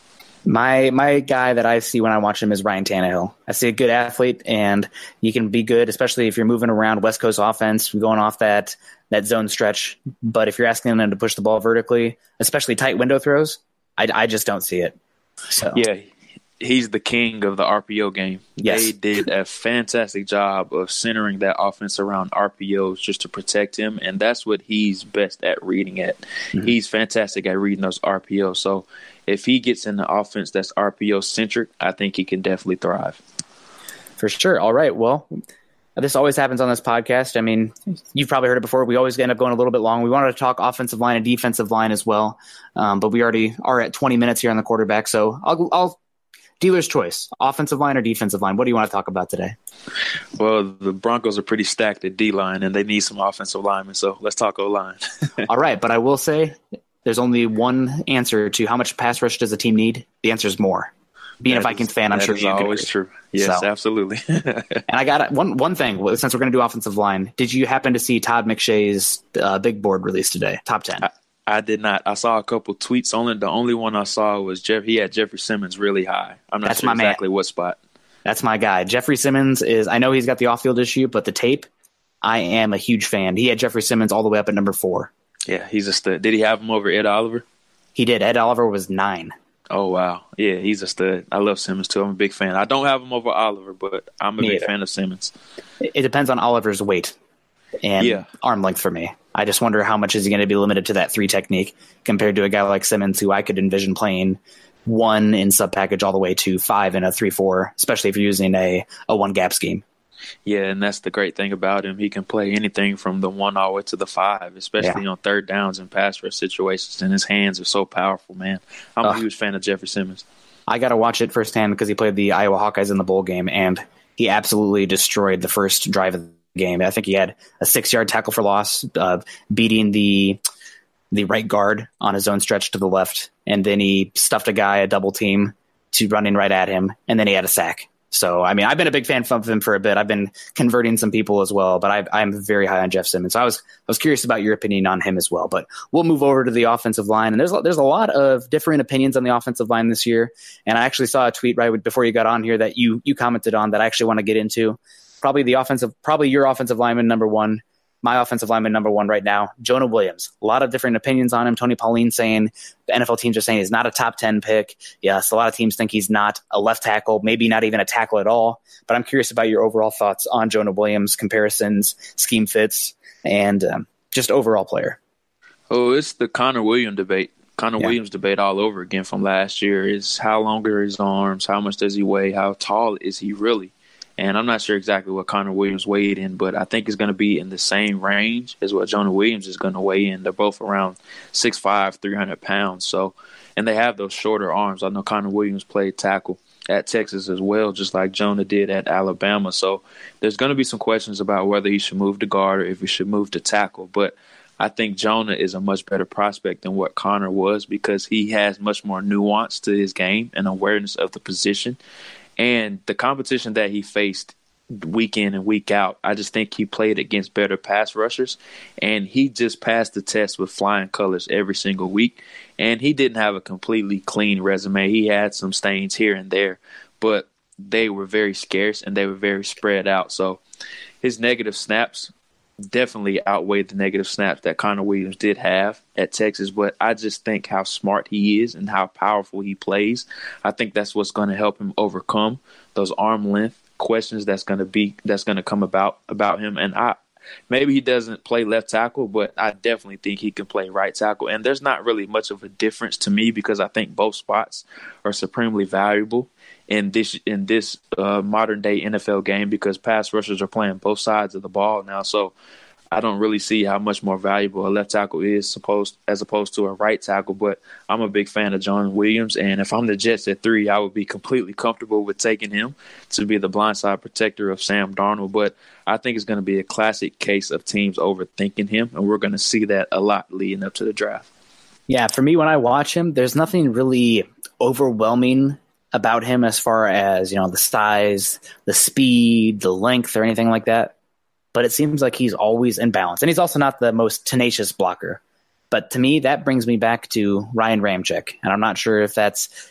My guy that I see when I watch him is Ryan Tannehill. I see a good athlete, and he can be good, especially if you're moving around West Coast offense, going off that zone stretch. But if you're asking them to push the ball vertically, especially tight window throws, I just don't see it. So yeah. He's the king of the RPO game. Yes. They did a fantastic job of centering that offense around RPOs just to protect him, and that's what he's best at reading at. Mm-hmm. He's fantastic at reading those RPOs. So if he gets in the offense that's RPO-centric, I think he can definitely thrive. For sure. All right. Well, this always happens on this podcast. I mean, you've probably heard it before. We always end up going a little bit long. We wanted to talk offensive line and defensive line as well, but we already are at 20 minutes here on the quarterback, so I'll dealer's choice, offensive line or defensive line. What do you want to talk about today? Well, the Broncos are pretty stacked at D-line, and they need some offensive linemen, so let's talk O-line. All right, but I will say there's only one answer to how much pass rush does a team need. The answer is more. Being a Vikings fan, I'm sure you can always true. Yes, so, absolutely. And I got one thing, since we're going to do offensive line. Did you happen to see Todd McShay's big board release today, top 10? I did not. I saw a couple tweets. The only one I saw was he had Jeffrey Simmons really high. I'm not sure exactly what spot. That's my guy. Jeffrey Simmons I know he's got the off-field issue, but the tape, I am a huge fan. He had Jeffrey Simmons all the way up at number 4. Yeah, he's a stud. Did he have him over Ed Oliver? He did. Ed Oliver was 9. Oh, wow. Yeah, he's a stud. I love Simmons, too. I'm a big fan. I don't have him over Oliver, but I'm a big fan of Simmons. It depends on Oliver's weight and arm length for me. I just wonder how much is he going to be limited to that 3 technique compared to a guy like Simmons, who I could envision playing 1 in sub package all the way to 5 in a 3-4, especially if you're using a 1 gap scheme. Yeah, and that's the great thing about him. He can play anything from the 1 all the way to the 5, especially on third downs and pass rush situations. And his hands are so powerful, man. I'm a huge fan of Jeffrey Simmons. I got to watch it firsthand because he played the Iowa Hawkeyes in the bowl game, and he absolutely destroyed the first drive of the game. I think he had a 6-yard tackle for loss, beating the right guard on his own stretch to the left, and then he stuffed a guy, a double team, to running right at him, and then he had a sack. So, I mean, I've been a big fan of him for a bit. I've been converting some people as well, but I'm very high on Jeff Simmons. So I was curious about your opinion on him as well. But we'll move over to the offensive line, and there's a lot of different opinions on the offensive line this year. And I actually saw a tweet right before you got on here that you commented on that I actually want to get into. Probably your offensive lineman number 1. My offensive lineman number 1 right now, Jonah Williams. A lot of different opinions on him. Tony Pauline saying the NFL teams are saying he's not a top 10 pick. Yes, a lot of teams think he's not a left tackle, maybe not even a tackle at all. But I'm curious about your overall thoughts on Jonah Williams, comparisons, scheme fits, and just overall player. Oh, it's the Connor Williams debate. Williams debate all over again from last year. Is how long are his arms? How much does he weigh? How tall is he really? And I'm not sure exactly what Connor Williams weighed in, but I think it's going to be in the same range as what Jonah Williams is going to weigh in. They're both around 6'5", 300 pounds. So, and they have those shorter arms. I know Connor Williams played tackle at Texas as well, just like Jonah did at Alabama. So there's going to be some questions about whether he should move to guard or if he should move to tackle. But I think Jonah is a much better prospect than what Connor was because he has much more nuance to his game and awareness of the position. And the competition that he faced week in and week out, I just think he played against better pass rushers, and he just passed the test with flying colors every single week. And he didn't have a completely clean resume. He had some stains here and there, but they were very scarce and they were very spread out. So his negative snaps definitely outweighed the negative snaps that Connor Williams did have at Texas, but I just think how smart he is and how powerful he plays. I think that's what's going to help him overcome those arm length questions that's going to come about him. And Maybe he doesn't play left tackle, but I definitely think he can play right tackle. And there's not really much of a difference to me because I think both spots are supremely valuable in this modern day NFL game because pass rushers are playing both sides of the ball now. So I don't really see how much more valuable a left tackle is as opposed to a right tackle. But I'm a big fan of John Williams, and if I'm the Jets at 3, I would be completely comfortable with taking him to be the blindside protector of Sam Darnold. But I think it's going to be a classic case of teams overthinking him, and we're going to see that a lot leading up to the draft. Yeah, for me, when I watch him, there's nothing really overwhelming about him as far as, the size, the speed, the length, or anything like that. But it seems like he's always in balance. And he's also not the most tenacious blocker. But to me, that brings me back to Ryan Ramczyk. And I'm not sure if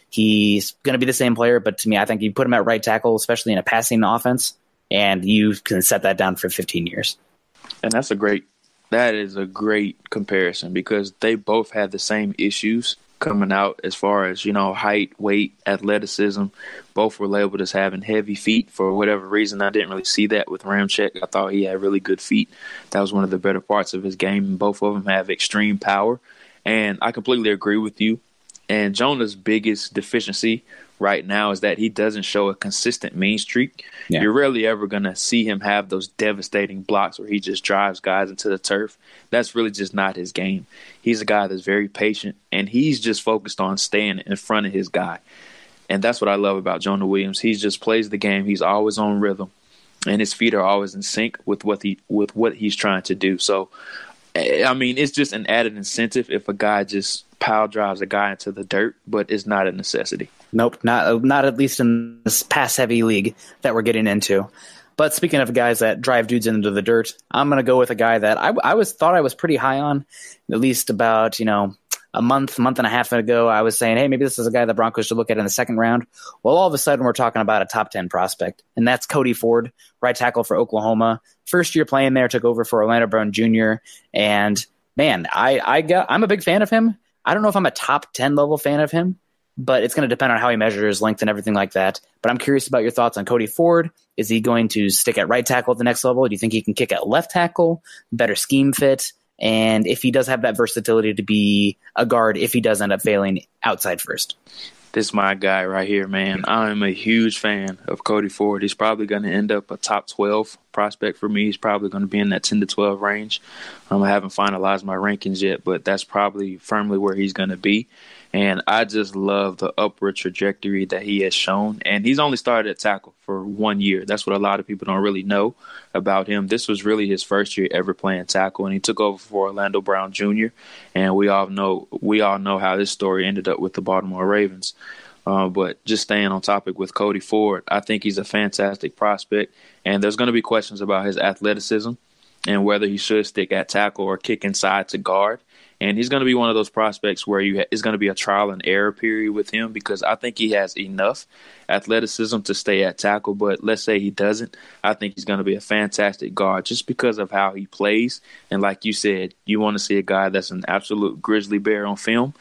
he's going to be the same player, but to me, I think you put him at right tackle, especially in a passing offense, and you can set that down for 15 years. And that is a great comparison because they both had the same issues coming out as far as, height, weight, athleticism. Both were labeled as having heavy feet for whatever reason. I didn't really see that with Ramczyk. I thought he had really good feet. That was one of the better parts of his game. And both of them have extreme power. And I completely agree with you. And Jonah's biggest deficiency right now is that he doesn't show a consistent mean streak. Yeah. You're rarely ever going to see him have those devastating blocks where he just drives guys into the turf. That's really just not his game. He's a guy that's very patient, and he's just focused on staying in front of his guy. And that's what I love about Jonah Williams. He just plays the game. He's always on rhythm, and his feet are always in sync with what he's trying to do. So, I mean, it's just an added incentive if a guy just pile drives a guy into the dirt, but it's not a necessity. Nope, not at least in this pass-heavy league that we're getting into. But speaking of guys that drive dudes into the dirt, I'm going to go with a guy that I thought I was pretty high on, at least about, a month and a half ago. I was saying, hey, maybe this is a guy the Broncos should look at in the second round. Well, all of a sudden we're talking about a top 10 prospect, and that's Cody Ford, right tackle for Oklahoma. First year playing there, took over for Orlando Brown Jr., and man, I'm a big fan of him. I don't know if I'm a top 10 level fan of him, but it's going to depend on how he measures length and everything like that. But I'm curious about your thoughts on Cody Ford. Is he going to stick at right tackle at the next level? Do you think he can kick at left tackle? Better scheme fit? And if he does have that versatility to be a guard, if he does end up failing outside first? This is my guy right here, man. I'm a huge fan of Cody Ford. He's probably going to end up a top 12 prospect for me. He's probably going to be in that 10 to 12 range. I haven't finalized my rankings yet, but that's probably firmly where he's going to be. And I just love the upward trajectory that he has shown. And he's only started at tackle for 1 year. That's what a lot of people don't really know about him. This was really his first year ever playing tackle, and he took over for Orlando Brown Jr. And we all know how this story ended up with the Baltimore Ravens. But just staying on topic with Cody Ford, I think he's a fantastic prospect. And there's going to be questions about his athleticism and whether he should stick at tackle or kick inside to guard. And he's going to be one of those prospects where it's going to be a trial and error period with him because I think he has enough athleticism to stay at tackle. But let's say he doesn't. I think he's going to be a fantastic guard just because of how he plays. And like you said, you want to see a guy that's an absolute grizzly bear on film.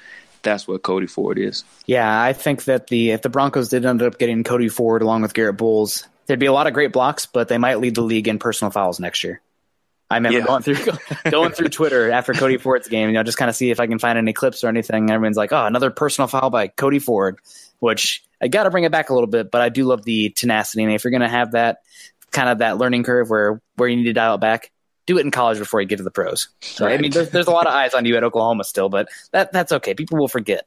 That's what Cody Ford is. Yeah, I think that if the Broncos did end up getting Cody Ford along with Garrett Bowles, there'd be a lot of great blocks, but they might lead the league in personal fouls next year. I remember going through Twitter after Cody Ford's game, just kind of see if I can find any clips or anything. Everyone's like, oh, another personal foul by Cody Ford, which I got to bring it back a little bit, but I do love the tenacity. And if you're going to have that kind of that learning curve where you need to dial it back, do it in college before you get to the pros. So, right. I mean, there's a lot of eyes on you at Oklahoma still, but that's okay. People will forget.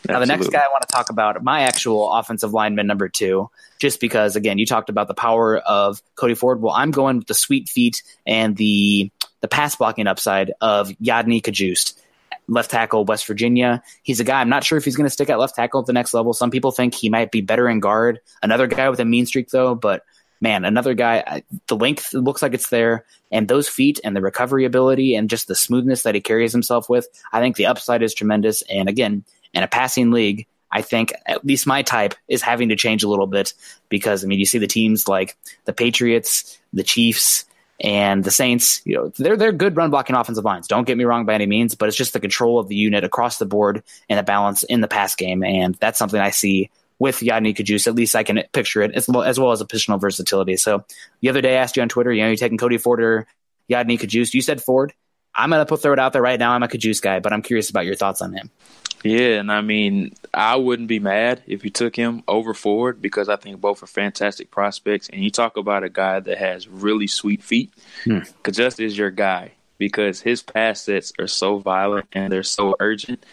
Now, the next guy I want to talk about, my actual offensive lineman number 2, just because, again, you talked about the power of Cody Ford. Well, I'm going with the sweet feet and the pass blocking upside of Yadni Kajust, left tackle, West Virginia. He's a guy, I'm not sure if he's going to stick at left tackle at the next level. Some people think he might be better in guard. Another guy with a mean streak, though, but man, another guy, the length looks like it's there, and those feet and the recovery ability and just the smoothness that he carries himself with, I think the upside is tremendous. And again, in a passing league, I think at least my type is having to change a little bit because, I mean, you see the teams like the Patriots, the Chiefs, and the Saints, they're good run blocking offensive lines. Don't get me wrong by any means, but it's just the control of the unit across the board and the balance in the pass game. And that's something I see with Yadni Kajus. At least I can picture it as well as a positional versatility. So the other day I asked you on Twitter, you taking Cody Ford or Yadni Kajust. You said Ford. I'm going to throw it out there right now. I'm a Kajust guy, but I'm curious about your thoughts on him. Yeah, and I mean, I wouldn't be mad if you took him over Ford because I think both are fantastic prospects. And you talk about a guy that has really sweet feet. Kajust is your guy because his pass sets are so violent and they're so urgent.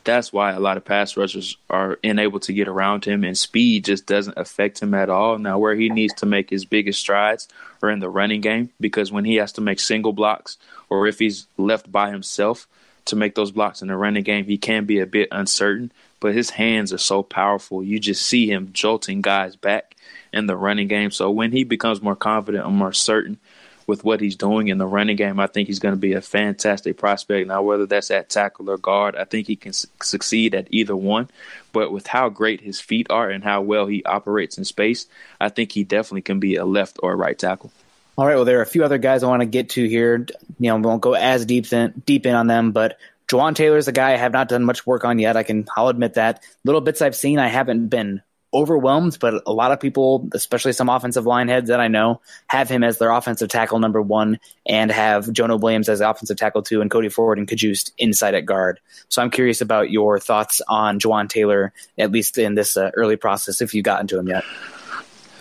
That's why a lot of pass rushers are unable to get around him, and speed just doesn't affect him at all. Now, where he needs to make his biggest strides are in the running game, because when he has to make single blocks or if he's left by himself to make those blocks in the running game, he can be a bit uncertain, but his hands are so powerful. You just see him jolting guys back in the running game. So when he becomes more confident and more certain with what he's doing in the running game, I think he's going to be a fantastic prospect. Now, whether that's at tackle or guard, I think he can succeed at either one. But with how great his feet are and how well he operates in space, I think he definitely can be a left or right tackle. All right, well, there are a few other guys I want to get to here. We won't go as deep in on them, but Juwan Taylor's a guy I have not done much work on yet. I'll admit that. Little bits I've seen, I haven't been overwhelmed, but a lot of people, especially some offensive line heads that I know, have him as their offensive tackle number 1 and have Jonah Williams as offensive tackle 2 and Cody Ford and Kajust inside at guard. So I'm curious about your thoughts on Juwan Taylor, at least in this early process, if you've gotten to him yet.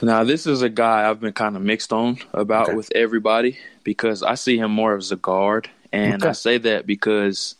Now, this is a guy I've been kind of mixed on about with everybody because I see him more as a guard. And I say that because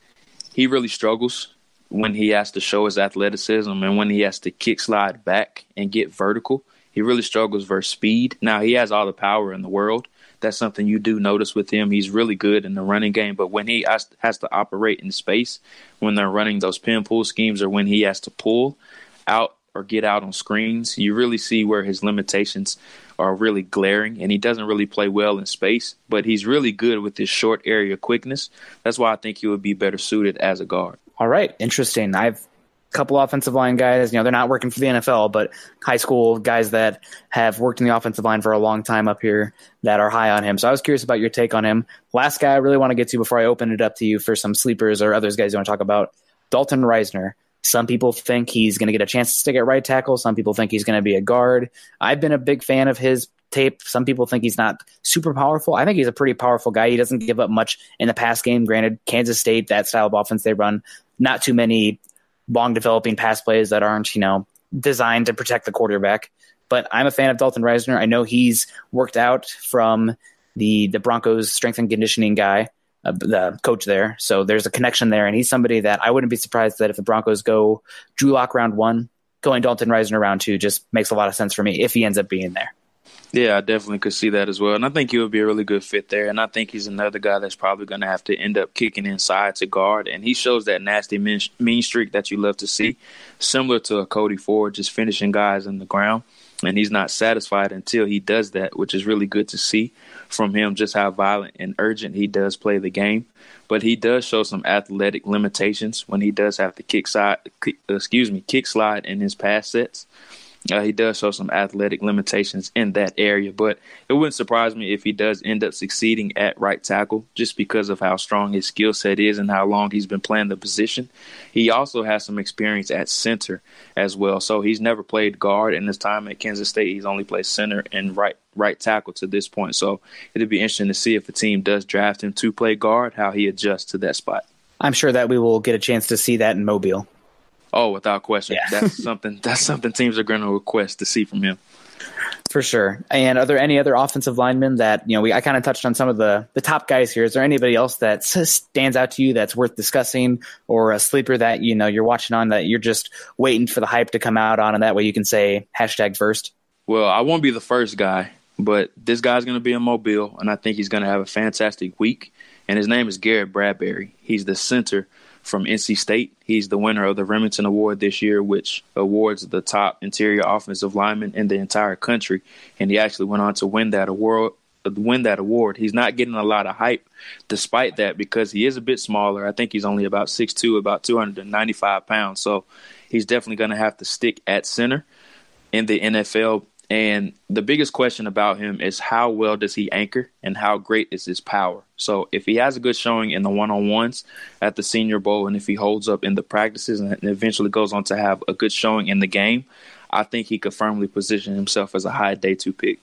he really struggles when he has to show his athleticism and when he has to kick slide back and get vertical. He really struggles versus speed. Now, he has all the power in the world. That's something you do notice with him. He's really good in the running game. But when he has to operate in space, when they're running those pin pull schemes or when he has to pull out or get out on screens, you really see where his limitations are really glaring, and he doesn't really play well in space, but he's really good with his short area quickness. That's why I think he would be better suited as a guard. All right, interesting. I've a couple offensive line guys, they're not working for the NFL, but high school guys that have worked in the offensive line for a long time up here that are high on him. So I was curious about your take on him. Last guy I really want to get to before I open it up to you for some sleepers or others guys you want to talk about, Dalton Reisner. Some people think he's going to get a chance to stick at right tackle. Some people think he's going to be a guard. I've been a big fan of his tape. Some people think he's not super powerful. I think he's a pretty powerful guy. He doesn't give up much in the pass game. Granted, Kansas State, that style of offense they run, not too many long developing pass plays that aren't, designed to protect the quarterback. But I'm a fan of Dalton Reisner. I know he's worked out from the Broncos strength and conditioning guy, the coach there. So there's a connection there. And he's somebody that I wouldn't be surprised that if the Broncos go Drew Lock round 1, going Dalton Reisner round 2 just makes a lot of sense for me if he ends up being there. Yeah, I definitely could see that as well. And I think he would be a really good fit there. And I think he's another guy that's probably going to have to end up kicking inside to guard. And he shows that nasty mean streak that you love to see, similar to a Cody Ford, just finishing guys in the ground. And he's not satisfied until he does that, which is really good to see from him, just how violent and urgent he does play the game. But he does show some athletic limitations when he does have to kick slide in his pass sets. He does show some athletic limitations in that area, but it wouldn't surprise me if he does end up succeeding at right tackle just because of how strong his skill set is and how long he's been playing the position. He also has some experience at center as well, so he's never played guard in his time at Kansas State. He's only played center and right tackle to this point, so it'll be interesting to see if the team does draft him to play guard, how he adjusts to that spot. I'm sure that we will get a chance to see that in Mobile. Oh, without question. Yeah. That's something teams are going to request to see from him. For sure. And are there any other offensive linemen that, I kind of touched on some of the top guys here. Is there anybody else that stands out to you that's worth discussing, or a sleeper that, you're watching on that you're just waiting for the hype to come out on, and that way you can say #first? Well, I won't be the first guy, but this guy's going to be in Mobile, and I think he's going to have a fantastic week. And his name is Garrett Bradbury. He's the center from NC State. He's the winner of the Remington Award this year, which awards the top interior offensive lineman in the entire country. And he actually went on to win that award. He's not getting a lot of hype despite that because he is a bit smaller. I think he's only about 6'2", about 295 pounds. So he's definitely going to have to stick at center in the NFL. And the biggest question about him is how well does he anchor and how great is his power? So if he has a good showing in the one-on-ones at the Senior Bowl, and if he holds up in the practices and eventually goes on to have a good showing in the game, I think he could firmly position himself as a high day 2 pick.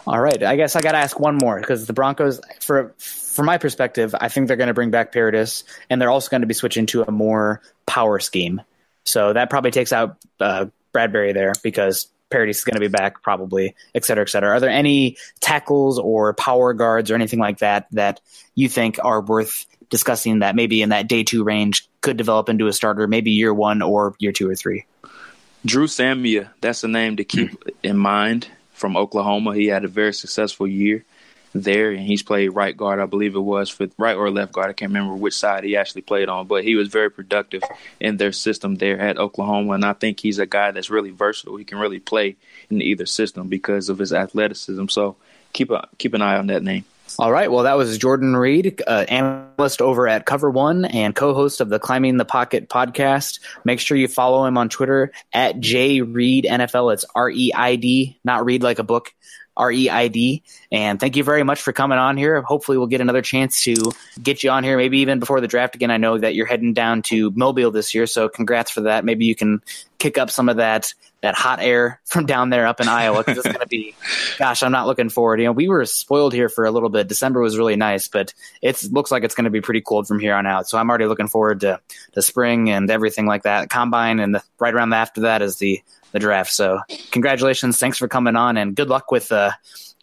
All right. I guess I got to ask one more because the Broncos, from my perspective, I think they're going to bring back Paradis, and they're also going to be switching to a more power scheme. So that probably takes out Bradbury there because Paradis is going to be back probably, et cetera, et cetera. Are there any tackles or power guards or anything like that that you think are worth discussing that maybe in that day 2 range could develop into a starter, maybe year 1 or year 2 or 3? Drew Samia, that's a name to keep in mind from Oklahoma. He had a very successful year there, and he's played right guard, I believe it was, with right or left guard. I can't remember which side he actually played on, but he was very productive in their system there at Oklahoma, and I think he's a guy that's really versatile. He can really play in either system because of his athleticism, so keep an eye on that name. All right. Well, that was Jordan Reid, analyst over at Cover One and co-host of the Climbing the Pocket podcast. Make sure you follow him on Twitter at JReidNFL. It's REID, not read like a book, REID. And thank you very much for coming on here. Hopefully we'll get another chance to get you on here, maybe even before the draft again. I know that you're heading down to Mobile this year, so congrats for that. Maybe you can kick up some of that hot air from down there up in Iowa, because it's going to be, gosh, I'm not looking forward. We were spoiled here for a little bit. December was really nice, but it looks like it's going to be pretty cold from here on out. So I'm already looking forward to spring and everything like that. Combine, and right around after that is the draft. So congratulations. Thanks for coming on, and good luck with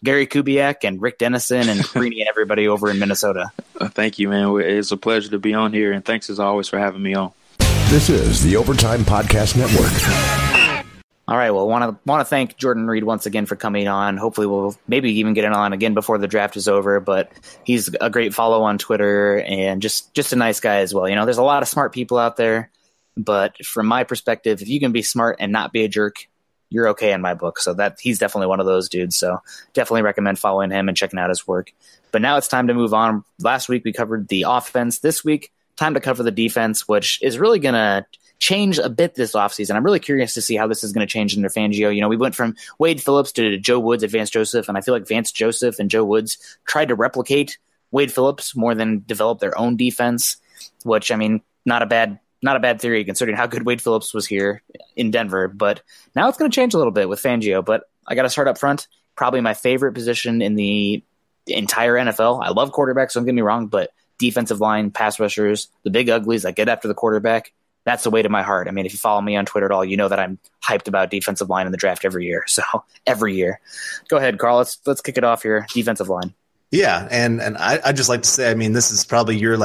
Gary Kubiak and Rick Dennison and Greeny and everybody over in Minnesota. Thank you, man. It's a pleasure to be on here, and thanks as always for having me on. This is the Overtime Podcast Network. All right. Well, want to thank Jordan Reid once again for coming on. Hopefully we'll maybe even get it on again before the draft is over, but he's a great follow on Twitter and just a nice guy as well. There's a lot of smart people out there, but from my perspective, if you can be smart and not be a jerk, you're okay in my book. So that he's definitely one of those dudes. So definitely recommend following him and checking out his work. But now it's time to move on. Last week we covered the offense. This week, time to cover the defense, which is really going to change a bit this offseason. I'm really curious to see how this is going to change under Fangio. We went from Wade Phillips to Joe Woods at Vance Joseph, and I feel like Vance Joseph and Joe Woods tried to replicate Wade Phillips more than develop their own defense, which, not a bad theory considering how good Wade Phillips was here in Denver. But now it's going to change a little bit with Fangio. But I got to start up front. Probably my favorite position in the entire NFL. I love quarterbacks, don't get me wrong, but defensive line, pass rushers, the big uglies that get after the quarterback, that's the way to my heart. If you follow me on Twitter at all, you know that I'm hyped about defensive line in the draft every year. So every year. Go ahead, Carl. Let's kick it off here. Defensive line. Yeah, and I'd just like to say, this is probably your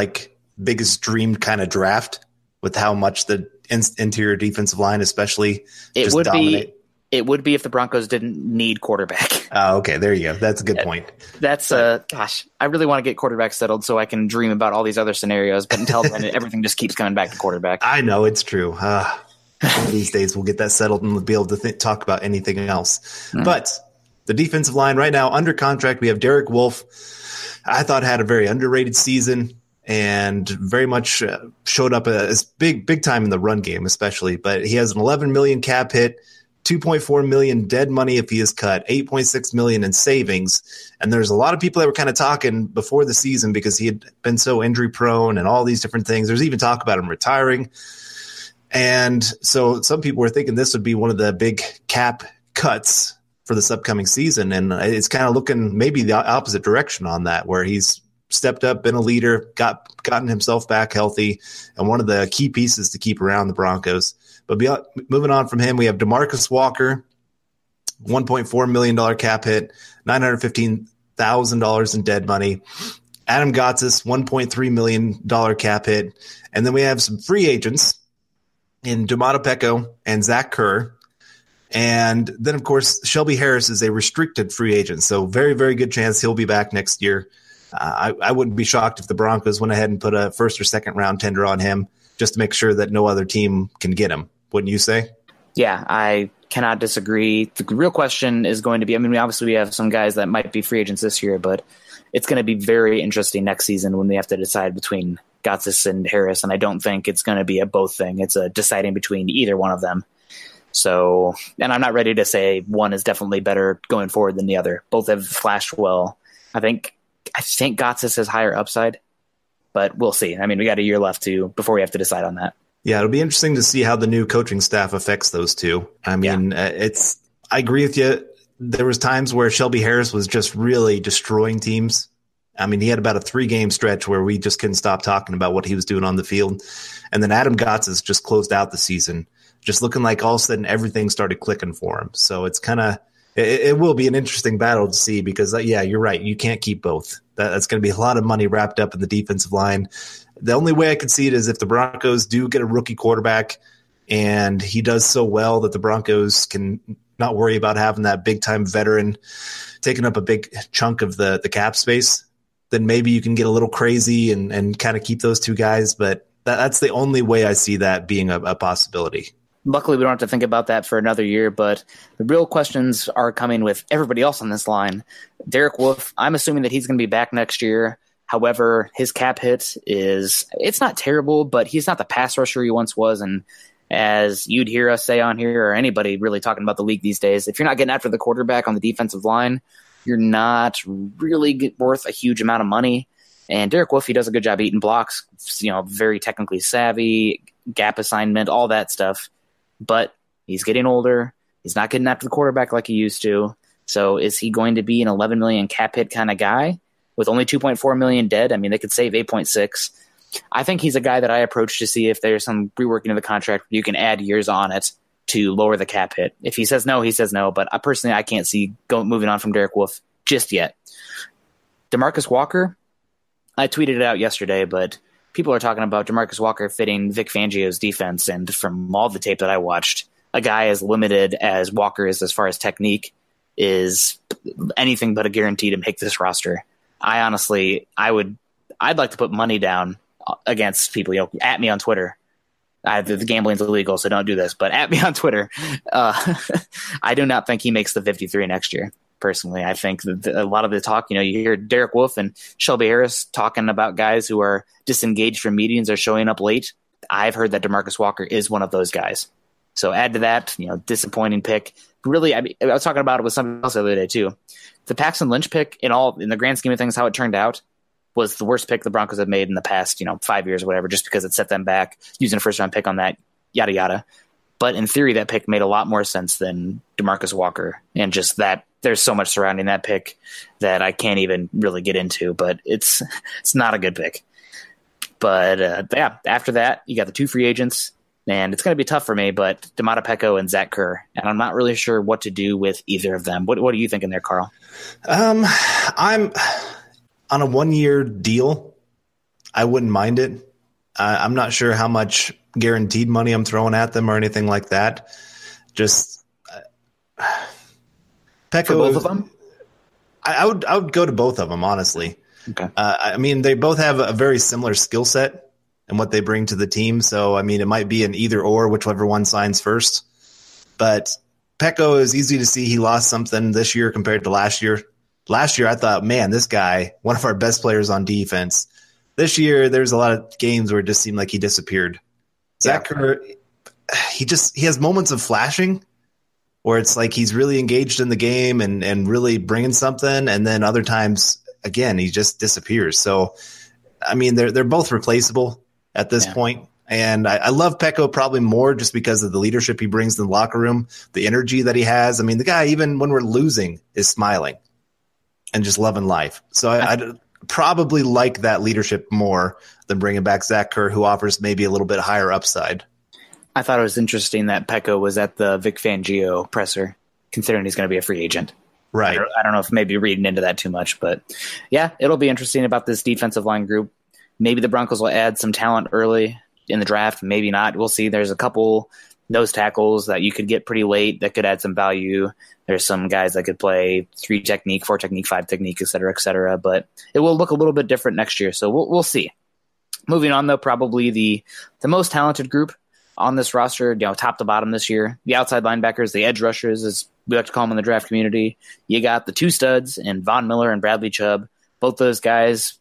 biggest dream kind of draft with how much the interior defensive line especially just dominate. It would be if the Broncos didn't need quarterback. Oh, okay. There you go. That's a good point. That's gosh, I really want to get quarterback settled so I can dream about all these other scenarios. But until then, everything just keeps coming back to quarterback. I know it's true. One of these days we'll get that settled and we'll be able to talk about anything else. Mm. But the defensive line right now under contract, we have Derek Wolfe. I thought had a very underrated season and very much showed up as big time in the run game, especially. But he has an $11 million cap hit. $2.4 million dead money if he is cut, $8.6 million in savings. And there's a lot of people that were kind of talking before the season because he had been so injury prone and all these different things. There's even talk about him retiring. And so some people were thinking this would be one of the big cap cuts for this upcoming season. And it's kind of looking maybe the opposite direction on that, where he's stepped up, been a leader, gotten himself back healthy, and one of the key pieces to keep around the Broncos. But moving on from him, we have DeMarcus Walker, $1.4 million cap hit, $915,000 in dead money. Adam Gotsis, $1.3 million cap hit. And then we have some free agents in Domata Pecco and Zach Kerr. And then, of course, Shelby Harris is a restricted free agent. So very, very good chance he'll be back next year. I wouldn't be shocked if the Broncos went ahead and put a first or second round tender on him just to make sure that no other team can get him. Wouldn't you say? Yeah, I cannot disagree. The real question is going to be, obviously we have some guys that might be free agents this year, but it's going to be very interesting next season when we have to decide between Gotsis and Harris. And I don't think it's going to be a both thing. It's a deciding between either one of them. So, and I'm not ready to say one is definitely better going forward than the other. Both have flashed well. I think Gotsis has higher upside, but we'll see. We got a year left before we have to decide on that. Yeah, it'll be interesting to see how the new coaching staff affects those two. I agree with you. there was times where Shelby Harris was just really destroying teams. I mean, he had about a 3-game stretch where we just couldn't stop talking about what he was doing on the field. And then Adam Gotsis just closed out the season, just looking like all of a sudden everything started clicking for him. So it's kind of – it will be an interesting battle to see because, yeah, you're right. You can't keep both. That's going to be a lot of money wrapped up in the defensive line. The only way I could see it is if the Broncos do get a rookie quarterback and he does so well that the Broncos can not worry about having that big-time veteran taking up a big chunk of the cap space, then maybe you can get a little crazy and kind of keep those two guys. But that's the only way I see that being a possibility. Luckily, we don't have to think about that for another year, but the real questions are coming with everybody else on this line. Derek Wolfe, I'm assuming that he's going to be back next year. However, his cap hit it's not terrible, but he's not the pass rusher he once was. And as you'd hear us say on here, or anybody really talking about the league these days, if you're not getting after the quarterback on the defensive line, you're not really worth a huge amount of money. And Derek Wolfe, he does a good job eating blocks, very technically savvy, gap assignment, all that stuff. But he's getting older. He's not getting after the quarterback like he used to. So is he going to be an $11 million cap hit kind of guy with only $2.4 million dead? I mean, they could save 8.6. I think he's a guy that I approach to see if there's some reworking of the contract. You can add years on it to lower the cap hit. If he says no, he says no. But I can't see moving on from Derek Wolfe just yet. DeMarcus Walker, I tweeted it out yesterday, but people are talking about DeMarcus Walker fitting Vic Fangio's defense. And from all the tape that I watched, a guy as limited as Walker is as far as technique is anything but a guarantee to make this roster. I'd like to put money down against people, at me on Twitter. The gambling's illegal, so don't do this. But at me on Twitter, I do not think he makes the 53 next year. Personally, I think that a lot of the talk, you hear Derek Wolfe and Shelby Harris talking about guys who are disengaged from meetings or showing up late. I've heard that DeMarcus Walker is one of those guys. So add to that, disappointing pick. Really, I was talking about it with somebody else the other day too. The Paxton Lynch pick, in the grand scheme of things, how it turned out, was the worst pick the Broncos have made in the past, 5 years or whatever, just because it set them back using a first-round pick on that, yada, yada. But in theory, that pick made a lot more sense than DeMarcus Walker. And just that, there's so much surrounding that pick that I can't even really get into. But it's not a good pick. But, after that, you got the 2 free agents. And it's going to be tough for me, but Domata Peko and Zach Kerr. And I'm not really sure what to do with either of them. What are you thinking there, Carl? I'm on a 1-year deal. I wouldn't mind it. I'm not sure how much guaranteed money I'm throwing at them or anything like that. Just Peko. For both of them? I would go to both of them, honestly. Okay. I mean, they both have a very similar skill set and what they bring to the team. So, I mean, it might be an either or, whichever one signs first. But Peko is easy to see he lost something this year compared to last year. Last year, I thought, man, this guy, one of our best players on defense. This year, there's a lot of games where it just seemed like he disappeared. Zach Kerr, he has moments of flashing where it's like he's really engaged in the game and really bringing something. And then other times, again, he just disappears. So, I mean, they're both replaceable at this point. And I love Peko probably more just because of the leadership he brings in the locker room, the energy that he has. I mean, the guy, even when we're losing, is smiling and just loving life. So I'd probably like that leadership more than bringing back Zach Kerr, who offers maybe a little bit higher upside. I thought it was interesting that Peko was at the Vic Fangio presser, considering he's going to be a free agent. Right. I don't know if maybe reading into that too much, but yeah, it'll be interesting about this defensive line group. Maybe the Broncos will add some talent early in the draft. Maybe not. We'll see. There's a couple nose tackles that you could get pretty late that could add some value. There's some guys that could play 3 technique, 4 technique, 5 technique, et cetera, but it will look a little bit different next year. So we'll see. Moving on, though, probably the most talented group on this roster, top to bottom this year, the outside linebackers, the edge rushers, as we like to call them in the draft community. You got the 2 studs in Von Miller and Bradley Chubb. Both those guys,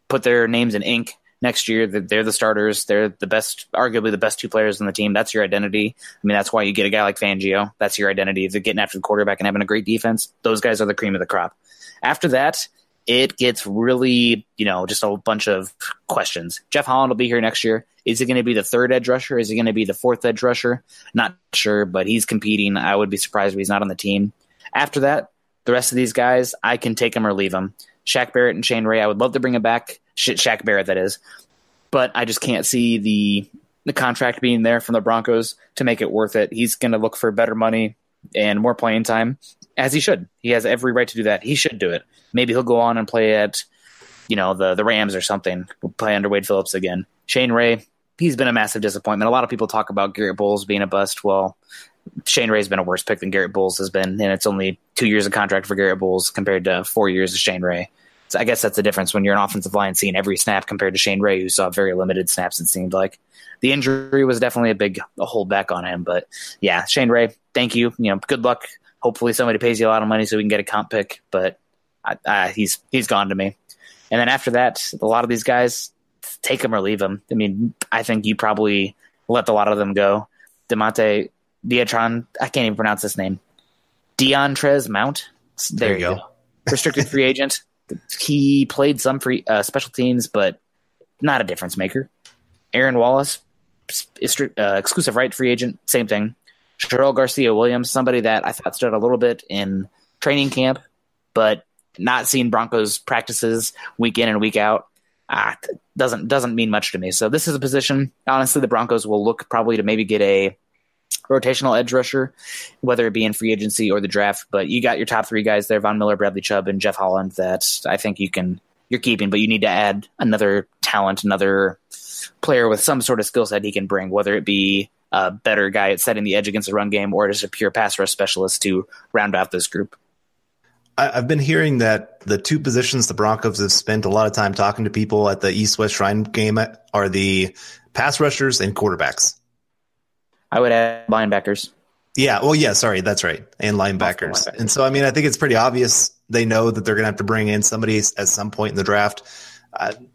put their names in ink next year. They're the starters. They're the best, arguably the best 2 players on the team. That's your identity. I mean, that's why you get a guy like Fangio. That's your identity. If they're getting after the quarterback and having a great defense, those guys are the cream of the crop. After that, it gets really, just a bunch of questions. Jeff Holland will be here next year. Is he going to be the 3rd edge rusher? Is he going to be the 4th edge rusher? Not sure, but he's competing. I would be surprised if he's not on the team. After that, the rest of these guys, I can take them or leave them. Shaq Barrett and Shane Ray, I would love to bring him back. Shaq Barrett, that is. But I just can't see the contract being there from the Broncos to make it worth it. He's going to look for better money and more playing time, as he should. He has every right to do that. He should do it. Maybe he'll go on and play at, the Rams or something. Play under Wade Phillips again. Shane Ray, he's been a massive disappointment. A lot of people talk about Garrett Bowles being a bust. Well, Shane Ray's been a worse pick than Garrett Bowles has been, and it's only 2 years of contract for Garrett Bowles compared to 4 years of Shane Ray. So I guess that's the difference when you're an offensive line seeing every snap compared to Shane Ray, who saw very limited snaps, it seemed like. The injury was definitely a holdback on him. But, yeah, Shane Ray, thank you. Good luck. Hopefully somebody pays you a lot of money so we can get a comp pick. But he's gone to me. And then after that, a lot of these guys, take them or leave them. I mean, I think you probably let a lot of them go. DeMonte Diatron, I can't even pronounce this name. Deontrez Mount. There you go. Restricted free agent. He played some special teams, but not a difference maker. Aaron Wallace, exclusive right free agent, same thing. Sherrell Garcia-Williams, somebody that I thought stood a little bit in training camp, but not seeing Broncos practices week in and week out doesn't mean much to me. So this is a position, honestly, the Broncos will look probably to maybe get a rotational edge rusher, whether it be in free agency or the draft. But you got your top three guys there, Von Miller, Bradley Chubb, and Jeff Holland, that I think you're keeping, but you need to add another talent, another player with some sort of skill set he can bring, whether it be a better guy at setting the edge against the run game or just a pure pass rush specialist to round out this group. I've been hearing that the two positions the Broncos have spent a lot of time talking to people at the East-West Shrine game are the pass rushers and quarterbacks. I would add linebackers. Yeah, well, yeah, sorry, that's right, and linebackers. And so, I mean, I think it's pretty obvious they know that they're going to have to bring in somebody at some point in the draft.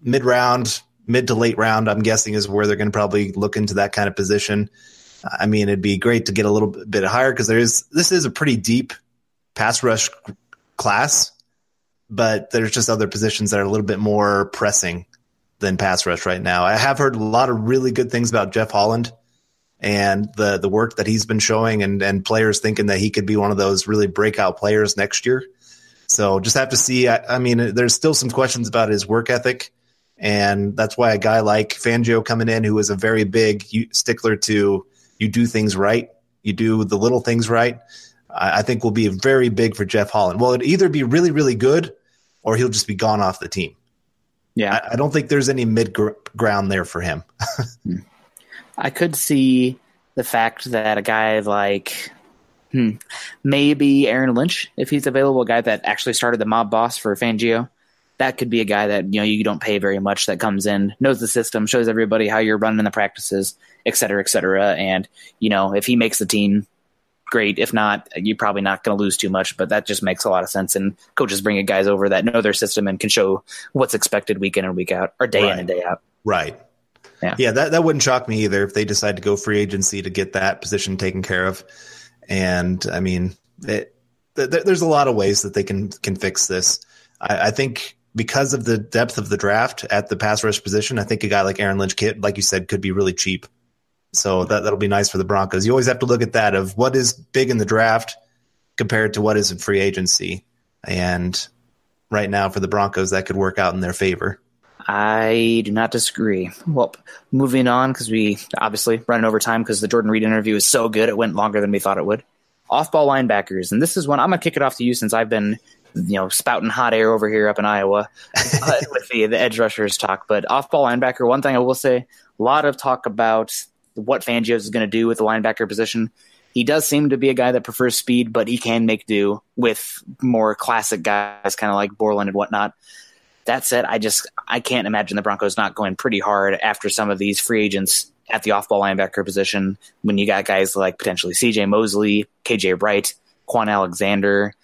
Mid-round, mid to late round, I'm guessing, is where they're going to probably look into that kind of position. I mean, it'd be great to get a little bit higher because this is a pretty deep pass rush class, but there's just other positions that are a little bit more pressing than pass rush right now. I have heard a lot of really good things about Jeff Holland and the work that he's been showing, and players thinking that he could be one of those really breakout players next year. So just have to see. I mean, there's still some questions about his work ethic, and that's why a guy like Fangio coming in, who is a very big stickler to you do things right, you do the little things right, I think will be very big for Jeff Holland. Well, it'd either be really, really good or he'll just be gone off the team. Yeah. I don't think there's any mid-ground there for him. I could see the fact that a guy like maybe Aaron Lynch, if he's available, a guy that actually started the mob boss for Fangio, that could be a guy that you don't pay very much, that comes in, knows the system, shows everybody how you're running the practices, et cetera, et cetera. And, if he makes the team, great. If not, you're probably not going to lose too much, but that just makes a lot of sense. And coaches bring guys over that know their system and can show what's expected week in and week out, or day in and day out. Right. Yeah, that wouldn't shock me either if they decide to go free agency to get that position taken care of. And I mean, there's a lot of ways that they can fix this. I think because of the depth of the draft at the pass rush position, I think a guy like Aaron Lynch, like you said, could be really cheap. So that'll be nice for the Broncos. You always have to look at that of what is big in the draft compared to what is in free agency. And right now for the Broncos, that could work out in their favor. I do not disagree. Well, moving on, because we obviously running over time because the Jordan Reid interview is so good, it went longer than we thought it would. Off-ball linebackers, and this is one I'm going to kick it off to you since I've been spouting hot air over here up in Iowa with the edge rushers talk. But off-ball linebacker, one thing I will say, a lot of talk about what Fangio is going to do with the linebacker position. He does seem to be a guy that prefers speed, but he can make do with more classic guys, kind of like Borland and whatnot. That said, I can't imagine the Broncos not going pretty hard after some of these free agents at the off-ball linebacker position when you got guys like potentially C.J. Mosley, K.J. Wright, Quan Alexander,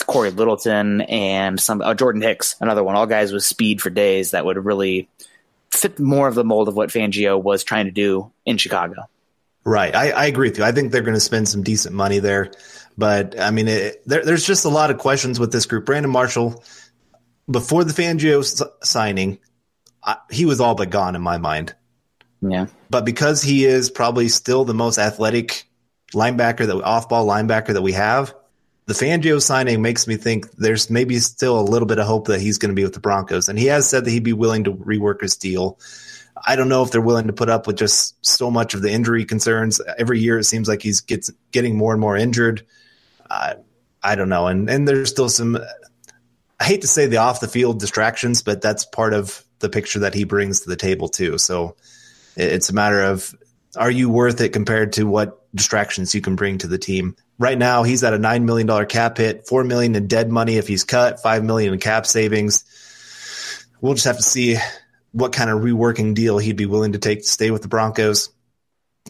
Corey Littleton, and Jordan Hicks, another one. All guys with speed for days that would really fit more of the mold of what Fangio was trying to do in Chicago. Right. I agree with you. I think they're going to spend some decent money there. But, I mean, there's just a lot of questions with this group. Brandon Marshall, before the Fangio signing, he was all but gone in my mind. Yeah. But because he is probably still the most athletic off-ball linebacker that we have, the Fangio signing makes me think there's maybe still a little bit of hope that he's going to be with the Broncos. And he has said that he'd be willing to rework his deal. I don't know if they're willing to put up with just so much of the injury concerns. Every year it seems like he's getting more and more injured. I don't know. And there's still some, I hate to say the off the field distractions, but that's part of the picture that he brings to the table too. So it's a matter of, are you worth it compared to what distractions you can bring to the team? Right now, he's at a $9 million cap hit, $4 million in dead money if he's cut, $5 million in cap savings. We'll just have to see what kind of reworking deal he'd be willing to take to stay with the Broncos.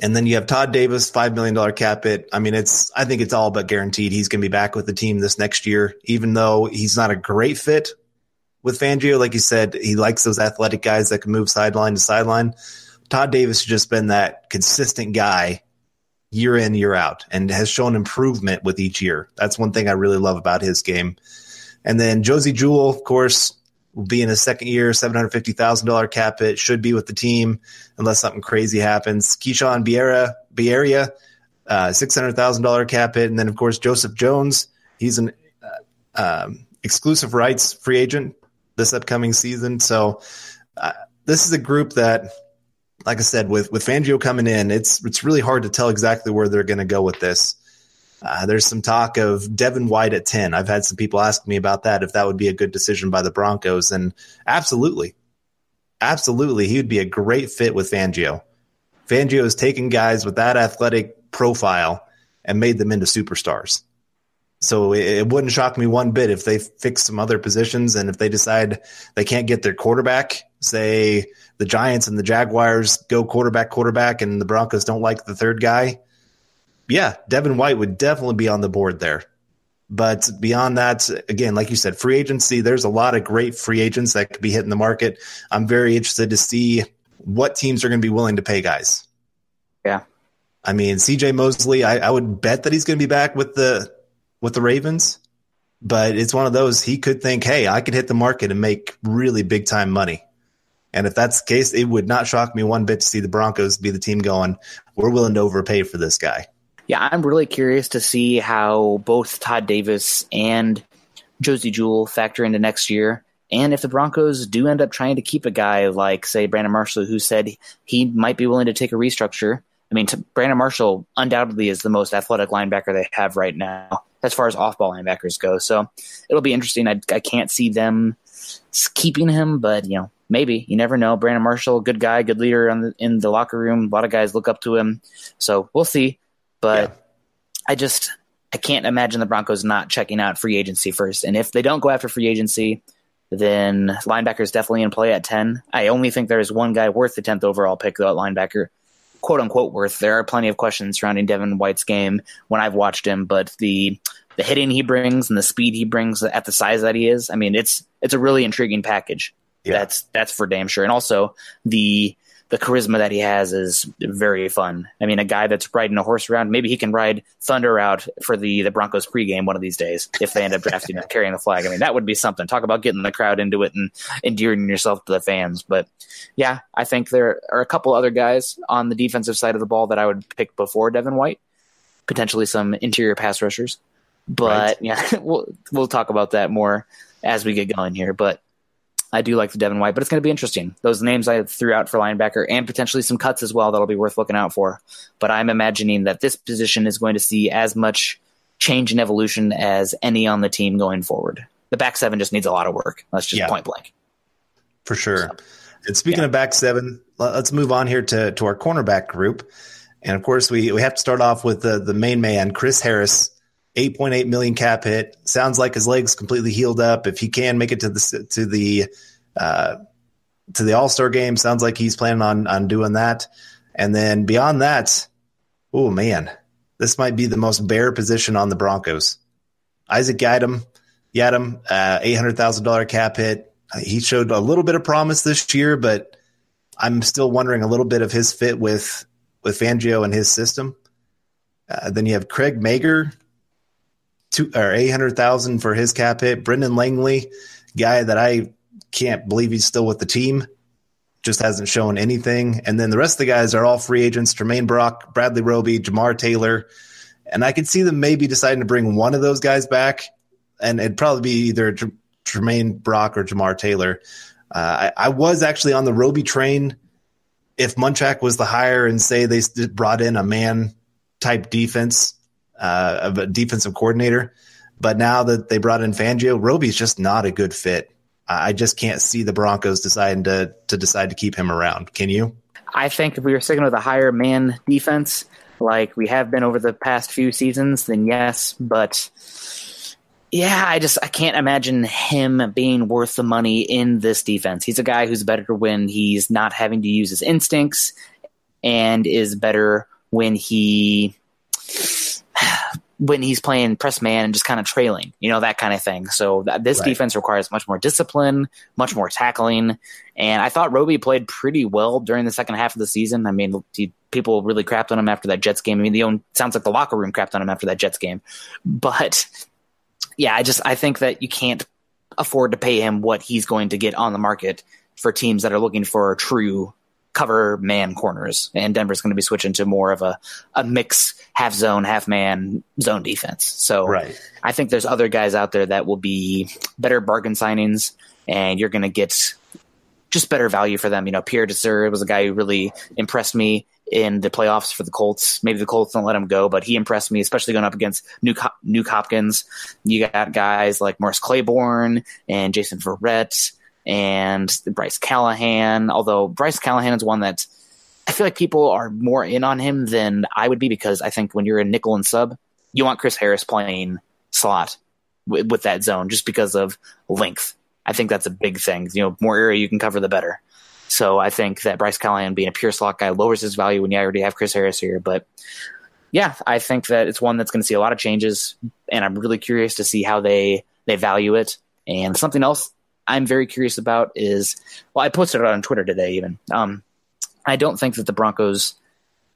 And then you have Todd Davis, $5 million cap hit. I mean, I think it's all but guaranteed he's going to be back with the team this next year, even though he's not a great fit with Fangio. Like you said, he likes those athletic guys that can move sideline to sideline. Todd Davis has just been that consistent guy year in, year out, and has shown improvement with each year. That's one thing I really love about his game. And then Josie Jewell, of course, will be in his second year, $750,000 cap hit, should be with the team unless something crazy happens. Keyshawn Bierria, $600,000 cap hit. And then, of course, Joseph Jones, he's an exclusive rights free agent this upcoming season. So this is a group that, like I said, with Fangio coming in, it's really hard to tell exactly where they're going to go with this. There's some talk of Devin White at 10. I've had some people ask me about that, if that would be a good decision by the Broncos. And absolutely, he would be a great fit with Fangio. Fangio has taken guys with that athletic profile and made them into superstars. So it wouldn't shock me one bit if they fix some other positions, and if they decide they can't get their quarterback, say the Giants and the Jaguars go quarterback, and the Broncos don't like the third guy. Yeah, Devin White would definitely be on the board there. But beyond that, again, like you said, free agency, there's a lot of great free agents that could be hitting the market. I'm very interested to see what teams are going to be willing to pay guys. Yeah. I mean, CJ Mosley, I would bet that he's going to be back with the Ravens, but it's one of those, he could think, hey, I could hit the market and make really big time money. And if that's the case, it would not shock me one bit to see the Broncos be the team going, we're willing to overpay for this guy. Yeah, I'm really curious to see how both Todd Davis and Josie Jewell factor into next year. And if the Broncos do end up trying to keep a guy like, say, Brandon Marshall, who said he might be willing to take a restructure. I mean, Brandon Marshall undoubtedly is the most athletic linebacker they have right now as far as off-ball linebackers go. So it'll be interesting. I can't see them keeping him, but, maybe. You never know. Brandon Marshall, good guy, good leader in the locker room. A lot of guys look up to him. So we'll see. But yeah. I can't imagine the Broncos not checking out free agency first. And if they don't go after free agency, then linebacker is definitely in play at 10. I only think there is one guy worth the 10th overall pick, though, at linebacker. Quote unquote worth. There are plenty of questions surrounding Devin White's game when I've watched him, but the hitting he brings and the speed he brings at the size that he is, I mean, it's a really intriguing package. Yeah. That's for damn sure. And also the charisma that he has is very fun. I mean, a guy that's riding a horse around, maybe he can ride Thunder out for the Broncos pregame one of these days if they end up drafting and carrying the flag. I mean, that would be something. Talk about getting the crowd into it and endearing yourself to the fans. But yeah, I think there are a couple other guys on the defensive side of the ball that I would pick before Devin White, potentially some interior pass rushers. But yeah, we'll talk about that more as we get going here. But I do like the Devin White, but it's going to be interesting. Those names I threw out for linebacker and potentially some cuts as well that'll be worth looking out for. But I'm imagining that this position is going to see as much change and evolution as any on the team going forward. The back seven just needs a lot of work. That's just point blank. For sure. So, and speaking of back seven, let's move on here to our cornerback group. And of course, we have to start off with the main man, Chris Harris. $8.8 million cap hit. Sounds like his leg's completely healed up. If he can make it to the All-Star game, sounds like he's planning on doing that. And then beyond that, oh man, this might be the most bare position on the Broncos. Isaac Yiadom, $800,000 cap hit. He showed a little bit of promise this year, but I'm still wondering a little bit of his fit with Fangio and his system. Then you have Craig Mager, $800,000 for his cap hit. Brendan Langley, guy that I can't believe he's still with the team, just hasn't shown anything. And then the rest of the guys are all free agents: Tremaine Brock, Bradley Roby, Jamar Taylor. And I could see them maybe deciding to bring one of those guys back, and it'd probably be either Jermaine Brock or Jamar Taylor. I was actually on the Roby train if Munchak was the hire and say they brought in a man-type defense, of a defensive coordinator. But now that they brought in Fangio, Roby's just not a good fit. I just can't see the Broncos deciding to decide to keep him around. Can you? I think if we were sticking with a higher man defense, like we have been over the past few seasons, then yes. But yeah, I can't imagine him being worth the money in this defense. He's a guy who's better when he's not having to use his instincts, and is better when he's playing press man and just kind of trailing, that kind of thing. So this defense requires much more discipline, much more tackling. And I thought Roby played pretty well during the second half of the season. I mean, people really crapped on him after that Jets game. I mean, sounds like the locker room crapped on him after that Jets game. But yeah, I think that you can't afford to pay him what he's going to get on the market for teams that are looking for true cover man corners, and Denver's going to be switching to more of a mix, half zone, half man zone defense. So I think there's other guys out there that will be better bargain signings, and you're going to get just better value for them. Pierre Desir was a guy who really impressed me in the playoffs for the Colts. Maybe the Colts don't let him go, but he impressed me, especially going up against Nuke Hopkins. You got guys like Morris Claiborne and Jason Verrett and Bryce Callahan, although Bryce Callahan is one that I feel like people are more in on him than I would be, because I think when you're a nickel and sub, you want Chris Harris playing slot with that zone just because of length. I think that's a big thing. More area you can cover, the better. So I think that Bryce Callahan being a pure slot guy lowers his value when you already have Chris Harris here. But yeah, I think that it's one that's going to see a lot of changes, and I'm really curious to see how they value it. And something else I'm very curious about is, I posted it on Twitter today even. I don't think that the Broncos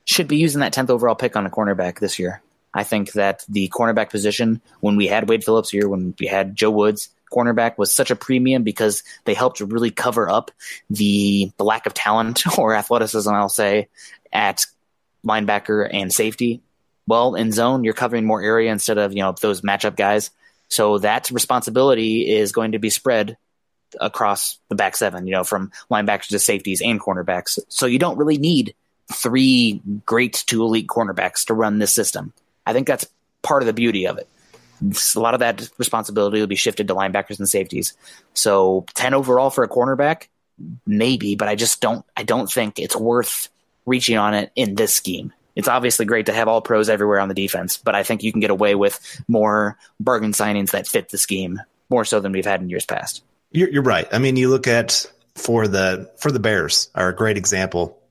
should be using that 10th overall pick on a cornerback this year. I think that the cornerback position, when we had Wade Phillips here, when we had Joe Woods, cornerback was such a premium because they helped to really cover up the lack of talent or athleticism, I'll say, at linebacker and safety. Well, in zone, you're covering more area instead of, those matchup guys. So that responsibility is going to be spread across the back seven, from linebackers to safeties and cornerbacks. So you don't really need 3 great to elite cornerbacks to run this system. I think that's part of the beauty of it. A lot of that responsibility will be shifted to linebackers and safeties. So 10 overall for a cornerback, maybe, but I don't think it's worth reaching on it in this scheme. It's obviously great to have all pros everywhere on the defense, but I think you can get away with more bargain signings that fit the scheme more so than we've had in years past. You're right. I mean, you look at for the Bears are a great example,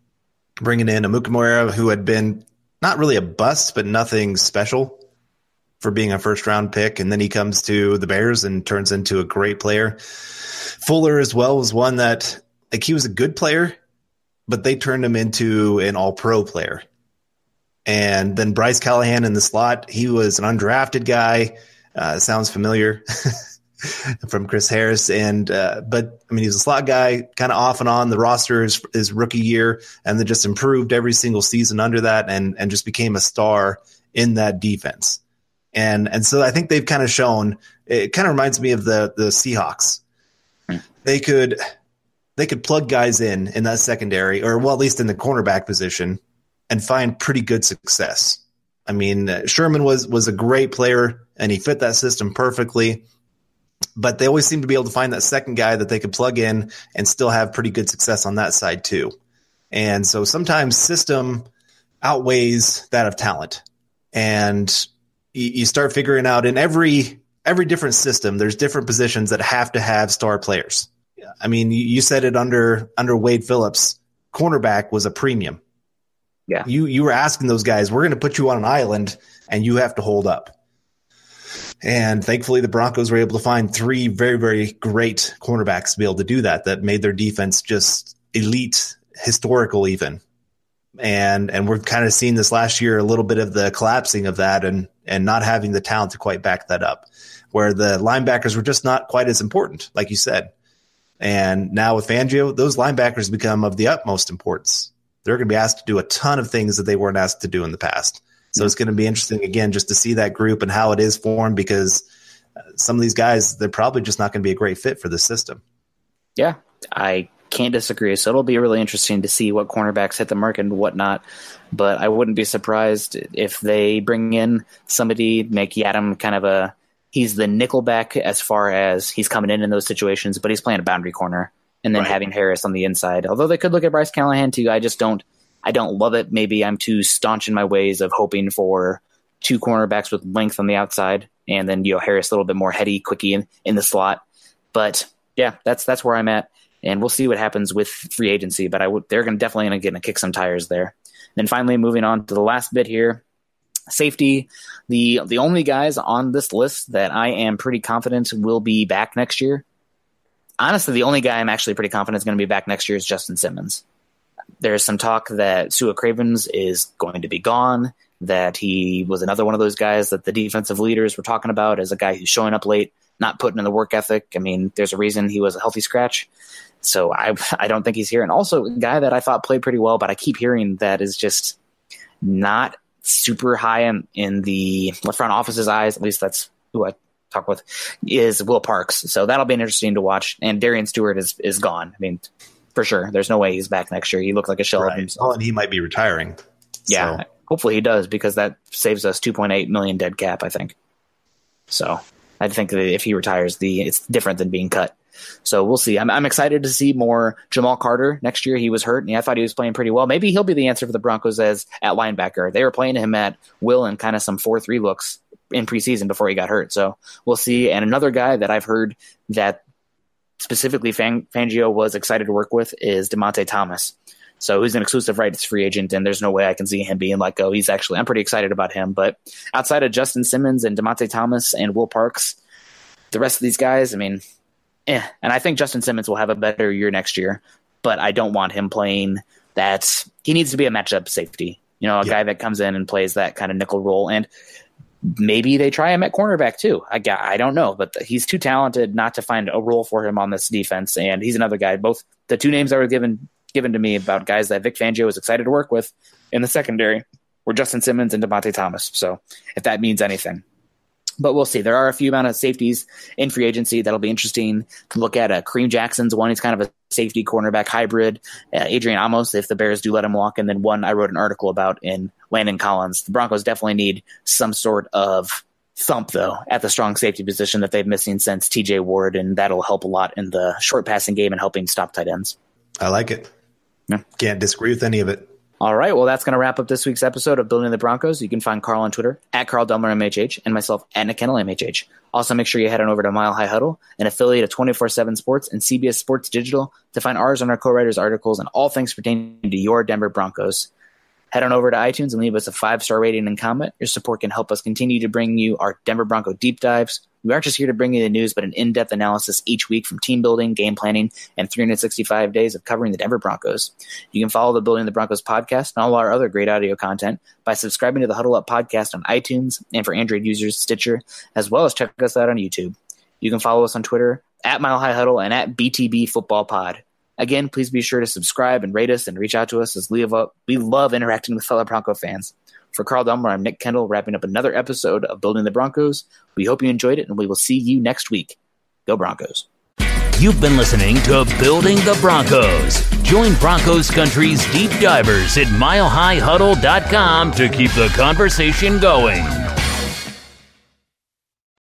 bringing in Amukamara, who had been not really a bust, but nothing special for being a first-round pick, and then he comes to the Bears and turns into a great player. Fuller as well was one that, he was a good player, but they turned him into an all-pro player. And then Bryce Callahan in the slot, he was an undrafted guy. Sounds familiar from Chris Harris. But I mean, he's a slot guy, kind of off and on the roster his rookie year, and then just improved every single season under that, and just became a star in that defense. And so I think they've kind of shown, it kind of reminds me of the Seahawks. They could plug guys in that secondary, or at least in the cornerback position, and find pretty good success. I mean, Sherman was a great player, and he fit that system perfectly. But they always seem to be able to find that second guy that they could plug in and still have pretty good success on that side too. And so sometimes system outweighs that of talent. And you start figuring out in every different system, there's different positions that have to have star players. I mean, you said it under Wade Phillips, cornerback was a premium. Yeah. You were asking those guys, we're going to put you on an island and you have to hold up. And thankfully the Broncos were able to find 3 very, very great cornerbacks to be able to do that made their defense just elite, historical even. And we're kind of seeing this last year, a little bit of the collapsing of that and not having the talent to quite back that up, where the linebackers were just not quite as important, like you said. And now with Fangio, those linebackers become of the utmost importance. They're going to be asked to do a ton of things that they weren't asked to do in the past. So it's going to be interesting, again, just to see that group and how it is formed, because some of these guys, they're probably just not going to be a great fit for the system. Yeah, I can't disagree. So it'll be really interesting to see what cornerbacks hit the market and whatnot. But I wouldn't be surprised if they bring in somebody, make Yadam kind of he's the nickelback as far as he's coming in those situations, but he's playing a boundary corner, and then having Harris on the inside. Although they could look at Bryce Callahan too. I don't love it. Maybe I'm too staunch in my ways of hoping for two cornerbacks with length on the outside, and then Harris a little bit more heady, quickie in the slot. But yeah, that's where I'm at, and we'll see what happens with free agency. But they're definitely going to kick some tires there. Then finally, moving on to the last bit here, safety. The only guys on this list that I am pretty confident will be back next year. Honestly, the only guy I'm actually pretty confident is going to be back next year is Justin Simmons. There's some talk that Sua Cravens is going to be gone, that he was another one of those guys that the defensive leaders were talking about as a guy who's showing up late, not putting in the work ethic. I mean, there's a reason he was a healthy scratch. So I don't think he's here. And also a guy that I thought played pretty well, but I keep hearing that is just not super high in the front office's eyes. At least that's who I talk with, is Will Parks. So that'll be interesting to watch. And Darian Stewart is gone. I mean, for sure. There's no way he's back next year. He looked like a shell of himself. Oh, and he might be retiring. Yeah. So. Hopefully he does, because that saves us $2.8 million dead cap, I think. So I think that if he retires, it's different than being cut. So we'll see. I'm excited to see more Jamal Carter next year. He was hurt, and I thought he was playing pretty well. Maybe he'll be the answer for the Broncos as at linebacker. They were playing him at will and kind of some 4-3 looks in preseason before he got hurt. So we'll see. And another guy that I've heard that specifically Fangio was excited to work with is DeMonte Thomas. So he's an exclusive rights free agent, and there's no way I can see him being let go. I'm pretty excited about him. But outside of Justin Simmons and DeMonte Thomas and Will Parks, the rest of these guys, I mean, and I think Justin Simmons will have a better year next year, but I don't want him playing that. He needs to be a matchup safety, a guy that comes in and plays that kind of nickel role. And maybe they try him at cornerback too. I don't know, but he's too talented not to find a role for him on this defense. And he's another guy. Both the two names that were given to me about guys that Vic Fangio was excited to work with in the secondary were Justin Simmons and DeMonte Thomas. So if that means anything. But we'll see. There are a few amount of safeties in free agency that'll be interesting to look at. Kareem Jackson's one. He's kind of a safety cornerback hybrid. Adrian Amos, if the Bears do let him walk. And then one I wrote an article about in Landon Collins. The Broncos definitely need some sort of thump, though, at the strong safety position that they've missing since TJ Ward, and that'll help a lot in the short passing game and helping stop tight ends. I like it. Yeah. Can't disagree with any of it. All right, well, that's going to wrap up this week's episode of Building the Broncos. You can find Carl on Twitter at Carl Dumler MHH and myself at Kendell MHH. Also, make sure you head on over to Mile High Huddle, an affiliate of 24/7 Sports and CBS Sports Digital, to find ours and our co-writers' articles and all things pertaining to your Denver Broncos. Head on over to iTunes and leave us a 5-star rating and comment. Your support can help us continue to bring you our Denver Bronco deep dives. We aren't just here to bring you the news, but an in-depth analysis each week from team building, game planning, and 365 days of covering the Denver Broncos. You can follow the Building the Broncos podcast and all our other great audio content by subscribing to the Huddle Up podcast on iTunes and for Android users, Stitcher, as well as check us out on YouTube. You can follow us on Twitter at Mile High Huddle and at BTB Football Pod. Again, please be sure to subscribe and rate us and reach out to us, as we love interacting with fellow Bronco fans. For Carl Dumler, I'm Nick Kendell, wrapping up another episode of Building the Broncos. We hope you enjoyed it, and we will see you next week. Go Broncos. You've been listening to Building the Broncos. Join Broncos Country's deep divers at milehighhuddle.com to keep the conversation going.